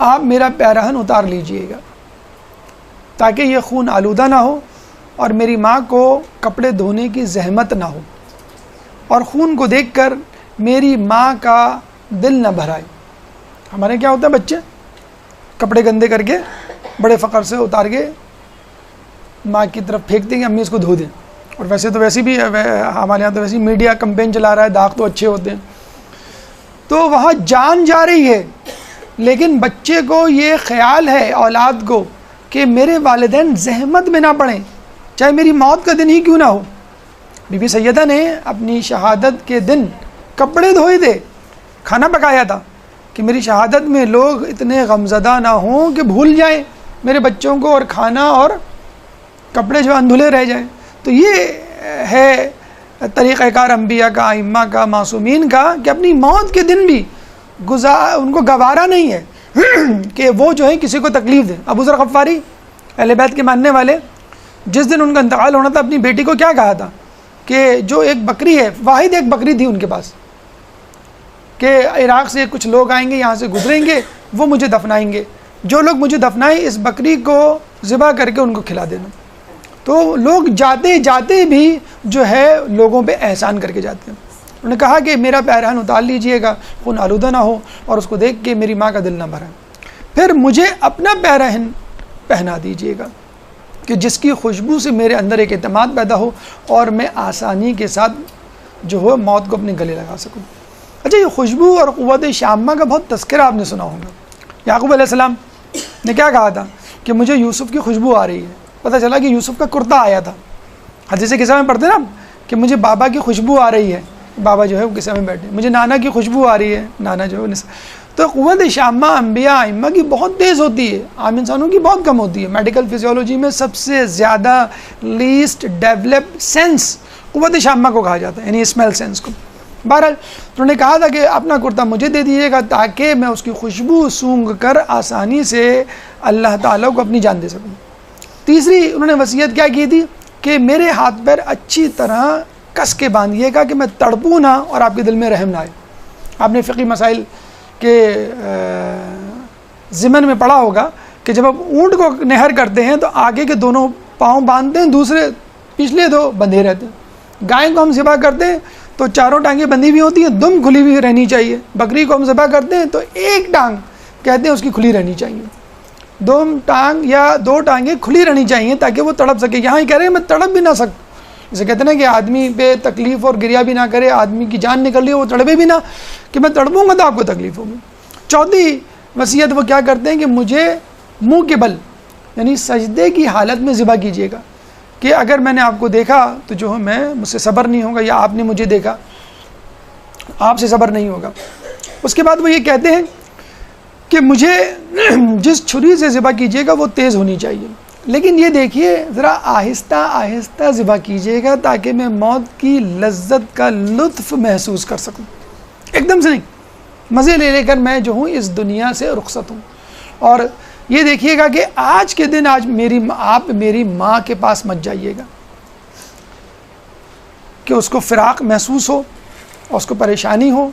آپ میرا پیراہن اتار لیجئے گا تاکہ یہ خون آلودہ نہ ہو اور میری ماں کو کپڑے دھونے کی زحمت نہ ہو، اور خون کو دیکھ کر میری ماں کا دل نہ بھرائے. ہمارے کیا ہوتا ہے، بچے کپڑے گندے کر کے بڑے فخر سے اتار کے ماں کی طرف پھینکتے ہیں کہ امی اس کو دھو دیں. اور ویسے بھی ہمارے یہاں تو ویسے میڈیا کمپین چلا رہا ہے، داغ تو اچھے ہوتے ہیں. تو وہاں جان جا رہی ہے، لیکن بچے کو یہ خیال ہے، اولاد کو، کہ میرے والدین زحمت میں نہ پڑیں، چاہے میری موت کا دن ہی کیوں نہ ہو. بی بی سیدہ نے اپنی شہادت کے دن کپڑے دھوئے تھے، کھانا پکایا تھا کہ میری شہادت میں لوگ اتنے غمزدہ نہ ہوں کہ بھول جائیں میرے بچوں کو، اور کھانا اور کپڑے جو اندھلے رہ جائیں. تو یہ ہے طریقہ کار انبیاء کا، ائمہ کا، معصومین کا، کہ اپنی موت کے دن بھی ان کو گوارا نہیں ہے کہ وہ جو ہے کسی کو تکلیف دیں. ابو ذر غفاری اہل بیت کے ماننے والے، جس دن ان کا انتقال ہونا تھا، اپنی بیٹی کو کیا کہا تھا کہ جو ایک بکری ہے، واحد ایک بکری تھی ان کے پاس، کہ عراق سے کچھ لوگ آئیں گے، یہاں سے گزریں گے، وہ مجھے دفنائیں گے، جو لوگ مجھے دفنائیں اس بکری کو ذبح کر کے ان کو کھلا دینا. تو لوگ جاتے جاتے بھی جو ہے لوگوں پہ احسان کر کے جاتے ہیں. انہوں نے کہا کہ میرا پیراہن اتار لیجئے گا، خون آلودہ نہ ہو اور اس کو دیکھ کے میری ماں کا دل نہ بھرے. پھر مجھے اپنا پیراہن پہنا دیجئے گا کہ جس کی خوشبو سے میرے اندر ایک اعتماد پیدا ہو اور میں آسانی کے ساتھ جو ہو موت کو اپنے گلے لگا سکوں. اچھا، یہ خوشبو اور قوت شامہ کا بہت تذکرہ آپ نے سنا ہوگا. یعقوب علیہ السلام نے کیا کہا تھا کہ مجھے یوسف کی خوشبو آ رہی ہے. پتہ چلا کہ یوسف کا کرتا آیا تھا. حدیث قصہ میں پڑھتے نا کہ مجھے بابا کی خوشبو آ رہی ہے، بابا جو ہے وہ قصہ میں بیٹھے، مجھے نانا کی خوشبو آ رہی ہے، نانا جو ہے. تو قوت شامہ انبیاء ائمہ کی بہت تیز ہوتی ہے، عام انسانوں کی بہت کم ہوتی ہے. میڈیکل فزیولوجی میں سب سے زیادہ لیسٹ ڈیولپڈ سینس قوت شامہ کو کہا جاتا ہے، یعنی اسمیل سینس کو. بہرحال انہوں نے کہا تھا کہ اپنا کرتا مجھے دے دیجیے گا تاکہ میں اس کی خوشبو سونگھ کر آسانی سے اللہ تعالیٰ کو اپنی جان دے سکوں. تیسری انہوں نے وصیت کیا کی تھی کہ میرے ہاتھ پیر اچھی طرح کس کے باندھیے گا کہ میں تڑپوں نہ اور آپ کے دل میں رحم نہ آئے. آپ نے فقہی مسائل کے ضمن میں پڑھا ہوگا کہ جب آپ اونٹ کو نہر کرتے ہیں تو آگے کے دونوں پاؤں باندھتے ہیں، دوسرے پچھلے دو بندھے رہتے ہیں. گائے کو ہم ذبح کرتے ہیں تو چاروں ٹانگیں بندھی ہوئی ہوتی ہیں، دم کھلی ہوئی رہنی چاہیے. بکری کو ہم ذبح کرتے ہیں تو ایک ٹانگ کہتے ہیں اس کی کھلی رہنی چاہیے، دو ٹانگ یا دو ٹانگیں کھلی رہنی چاہیے تاکہ وہ تڑپ سکے. یہاں ہی کہہ رہے ہیں میں تڑپ بھی نہ سکوں. جسے کہتے ہیں نا کہ آدمی پہ تکلیف اور گریا بھی نہ کرے، آدمی کی جان نکل رہی ہے وہ تڑپے بھی نہ، کہ میں تڑپوں گا تو آپ کو تکلیف ہوگی. چوتھی وصیت وہ کیا کرتے ہیں کہ مجھے منہ کے بل یعنی سجدے کی حالت میں ذبح کیجیے گا، کہ اگر میں نے آپ کو دیکھا تو جو ہے مجھ سے صبر نہیں ہوگا، یا آپ نے مجھے دیکھا آپ سے صبر نہیں ہوگا۔ اس کے بعد وہ یہ کہتے ہیں کہ مجھے جس چھری سے ذبح کیجیے گا وہ تیز ہونی چاہیے، لیکن یہ دیکھیے ذرا آہستہ آہستہ ذبح کیجیے گا تاکہ میں موت کی لذت کا لطف محسوس کر سکوں، ایک دم سے نہیں، مزے لے لے کر میں جو ہوں اس دنیا سے رخصت ہوں۔ اور یہ دیکھیے گا کہ آج کے دن آپ میری ماں کے پاس مت جائیے گا کہ اس کو فراق محسوس ہو اور اس کو پریشانی ہو،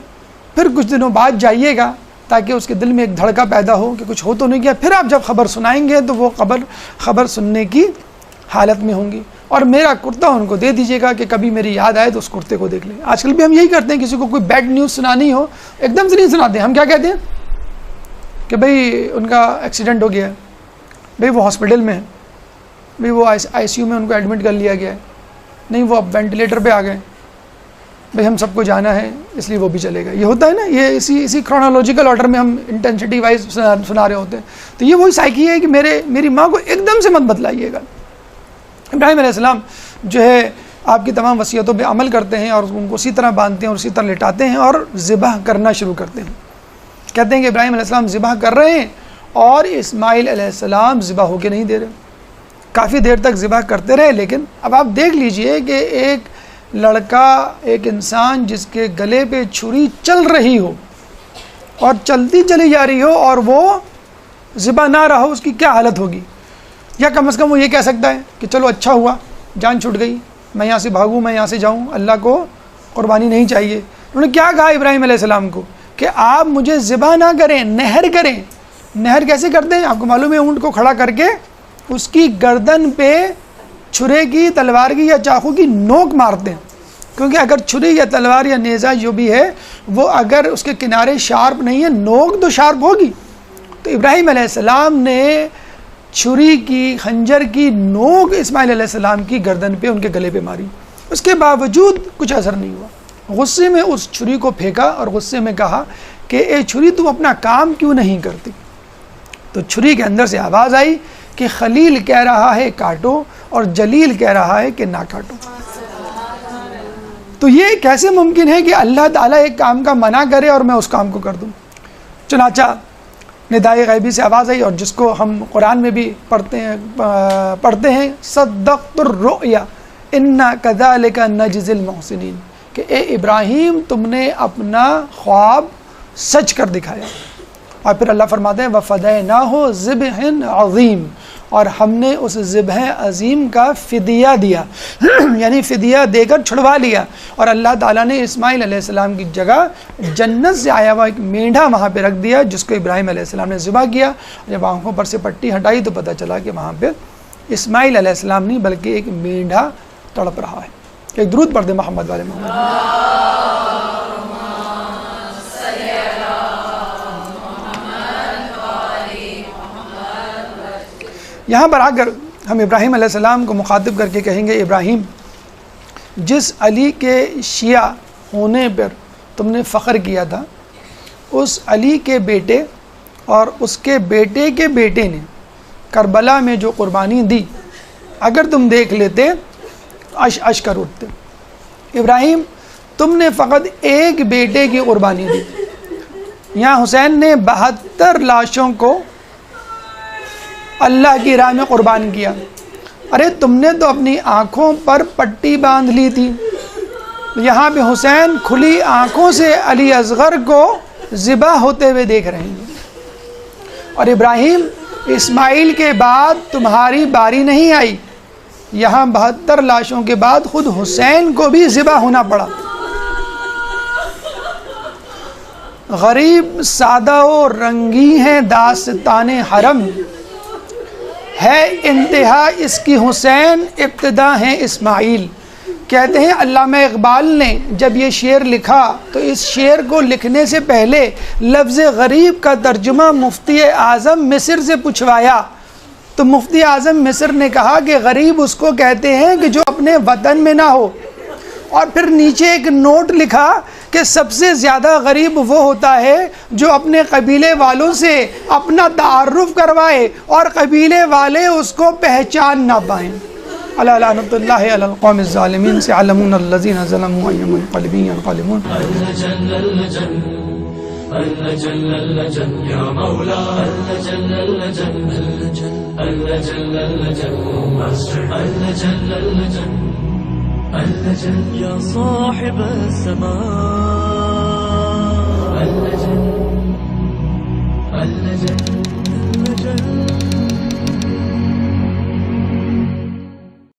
پھر کچھ دنوں بعد جائیے گا تاکہ اس کے دل میں ایک دھڑکا پیدا ہو کہ کچھ ہو تو نہیں گیا، پھر آپ جب خبر سنائیں گے تو وہ خبر سننے کی حالت میں ہوں گی، اور میرا کرتا ان کو دے دیجیے گا کہ کبھی میری یاد آئے تو اس کرتے کو دیکھ لیں۔ آج کل بھی ہم یہی کرتے ہیں، کسی کو کوئی بیڈ نیوز سنانی ہو ایک دم سے نہیں سناتے، ہم کیا کہتے ہیں کہ بھئی ان کا ایکسیڈنٹ ہو گیا ہے، بھئی وہ ہاسپٹل میں ہے، بھئی وہ آئی سی یو میں ان کو ایڈمٹ کر لیا گیا ہے، نہیں وہ اب وینٹیلیٹر پہ آ گئے، بھئی ہم سب کو جانا ہے اس لیے وہ بھی چلے گا۔ یہ ہوتا ہے نا، یہ اسی کرونالوجیکل آرڈر میں ہم انٹینسٹی وائز سنا رہے ہوتے ہیں۔ تو یہ وہی سائیکی ہے کہ میری ماں کو ایک دم سے مت بتلائیے گا۔ ابراہیم علیہ السلام جو ہے آپ کی تمام وصیتوں پہ عمل کرتے ہیں اور ان کو اسی طرح باندھتے ہیں اور اسی طرح لٹاتے ہیں اور ذبح کرنا شروع کرتے ہیں۔ کہتے ہیں کہ ابراہیم علیہ السلام ذبح کر رہے ہیں اور اسماعیل علیہ السلام ذبح ہو کے نہیں دے رہے، کافی دیر تک ذبح کرتے رہے، لیکن اب آپ دیکھ لیجئے کہ ایک لڑکا، ایک انسان جس کے گلے پہ چھری چل رہی ہو اور چلتی چلی جا رہی ہو اور وہ ذبح نہ رہا ہو، اس کی کیا حالت ہوگی؟ یا کم از کم وہ یہ کہہ سکتا ہے کہ چلو اچھا ہوا، جان چھوٹ گئی، میں یہاں سے بھاگوں، میں یہاں سے جاؤں، اللہ کو قربانی نہیں چاہیے۔ انہوں نے کیا کہا ابراہیم علیہ السلام کو کہ آپ مجھے ذبح نہ کریں، نہر کریں۔ نہر کیسے کرتے ہیں؟ آپ کو معلوم ہے، اونٹ کو کھڑا کر کے اس کی گردن پہ چھرے کی، تلوار کی یا چاقو کی نوک مارتے ہیں، کیونکہ اگر چھری یا تلوار یا نیزہ جو بھی ہے وہ اگر اس کے کنارے شارپ نہیں ہے، نوک تو شارپ ہوگی۔ تو ابراہیم علیہ السلام نے چھری کی، خنجر کی نوک اسماعیل علیہ السلام کی گردن پہ، ان کے گلے پہ ماری، اس کے باوجود کچھ اثر نہیں ہوا۔ غصے میں اس چھری کو پھینکا اور غصے میں کہا کہ اے چھری تم اپنا کام کیوں نہیں کرتی؟ تو چھری کے اندر سے آواز آئی کہ خلیل کہہ رہا ہے کاٹو اور جلیل کہہ رہا ہے کہ نہ کاٹو۔ تو یہ کیسے ممکن ہے کہ اللہ تعالیٰ ایک کام کا منع کرے اور میں اس کام کو کر دوں؟ چنانچہ ندائے غیبی سے آواز آئی، اور جس کو ہم قرآن میں بھی پڑھتے ہیں صدقت الرؤیا انا کذالک نجزی المحسنین، کہ اے ابراہیم تم نے اپنا خواب سچ کر دکھایا۔ اور پھر اللہ فرماتے ہیں وَفَدَيْنَاهُ ذِبْحٍ عَظِيمٍ، اور ہم نے اس ذبح عظیم کا فدیہ دیا، یعنی فدیہ دے کر چھڑوا لیا۔ اور اللہ تعالیٰ نے اسماعیل علیہ السلام کی جگہ جنت سے آیا ہوا ایک مینڈھا وہاں پہ رکھ دیا، جس کو ابراہیم علیہ السلام نے ذبح کیا۔ جب آنکھوں پر سے پٹی ہٹائی تو پتہ چلا کہ وہاں پہ اسماعیل علیہ السلام نہیں بلکہ ایک مینڈھا تڑپ رہا ہے۔ ایک درود پڑھ دیں محمد والے محمد۔ یہاں پر آ کر ہم ابراہیم علیہ السلام کو مخاطب کر کے کہیں گے، ابراہیم جس علی کے شیعہ ہونے پر تم نے فخر کیا تھا، اس علی کے بیٹے اور اس کے بیٹے کے بیٹے نے کربلا میں جو قربانی دی، اگر تم دیکھ لیتے اش کر اٹھتے۔ ابراہیم تم نے فقط ایک بیٹے کی قربانی دی، یہاں حسین نے 72 لاشوں کو اللہ کی راہ میں قربان کیا۔ ارے تم نے تو اپنی آنکھوں پر پٹی باندھ لی تھی، یہاں پہ حسین کھلی آنکھوں سے علی اصغر کو ذبح ہوتے ہوئے دیکھ رہے ہیں۔ اور ابراہیم اسماعیل کے بعد تمہاری باری نہیں آئی، یہاں 72 لاشوں کے بعد خود حسین کو بھی ذبح ہونا پڑا۔ غریب سادہ و رنگی ہیں داستان حرم، ہے انتہا اس کی حسین ابتدا ہیں اسماعیل۔ کہتے ہیں علامہ اقبال نے جب یہ شعر لکھا تو اس شعر کو لکھنے سے پہلے لفظ غریب کا ترجمہ مفتی اعظم مصر سے پوچھوایا، تو مفتی اعظم مصر نے کہا کہ غریب اس کو کہتے ہیں کہ جو اپنے وطن میں نہ ہو، اور پھر نیچے ایک نوٹ لکھا کہ سب سے زیادہ غریب وہ ہوتا ہے جو اپنے قبیلے والوں سے اپنا تعارف کروائے اور قبیلے والے اس کو پہچان نہ پائیں۔ الا لعنۃ اللہ علی القوم الظالمین سیعلمون الذین ظلموا ای منقلب ینقلبون۔ يا مولا يا صاحب السماء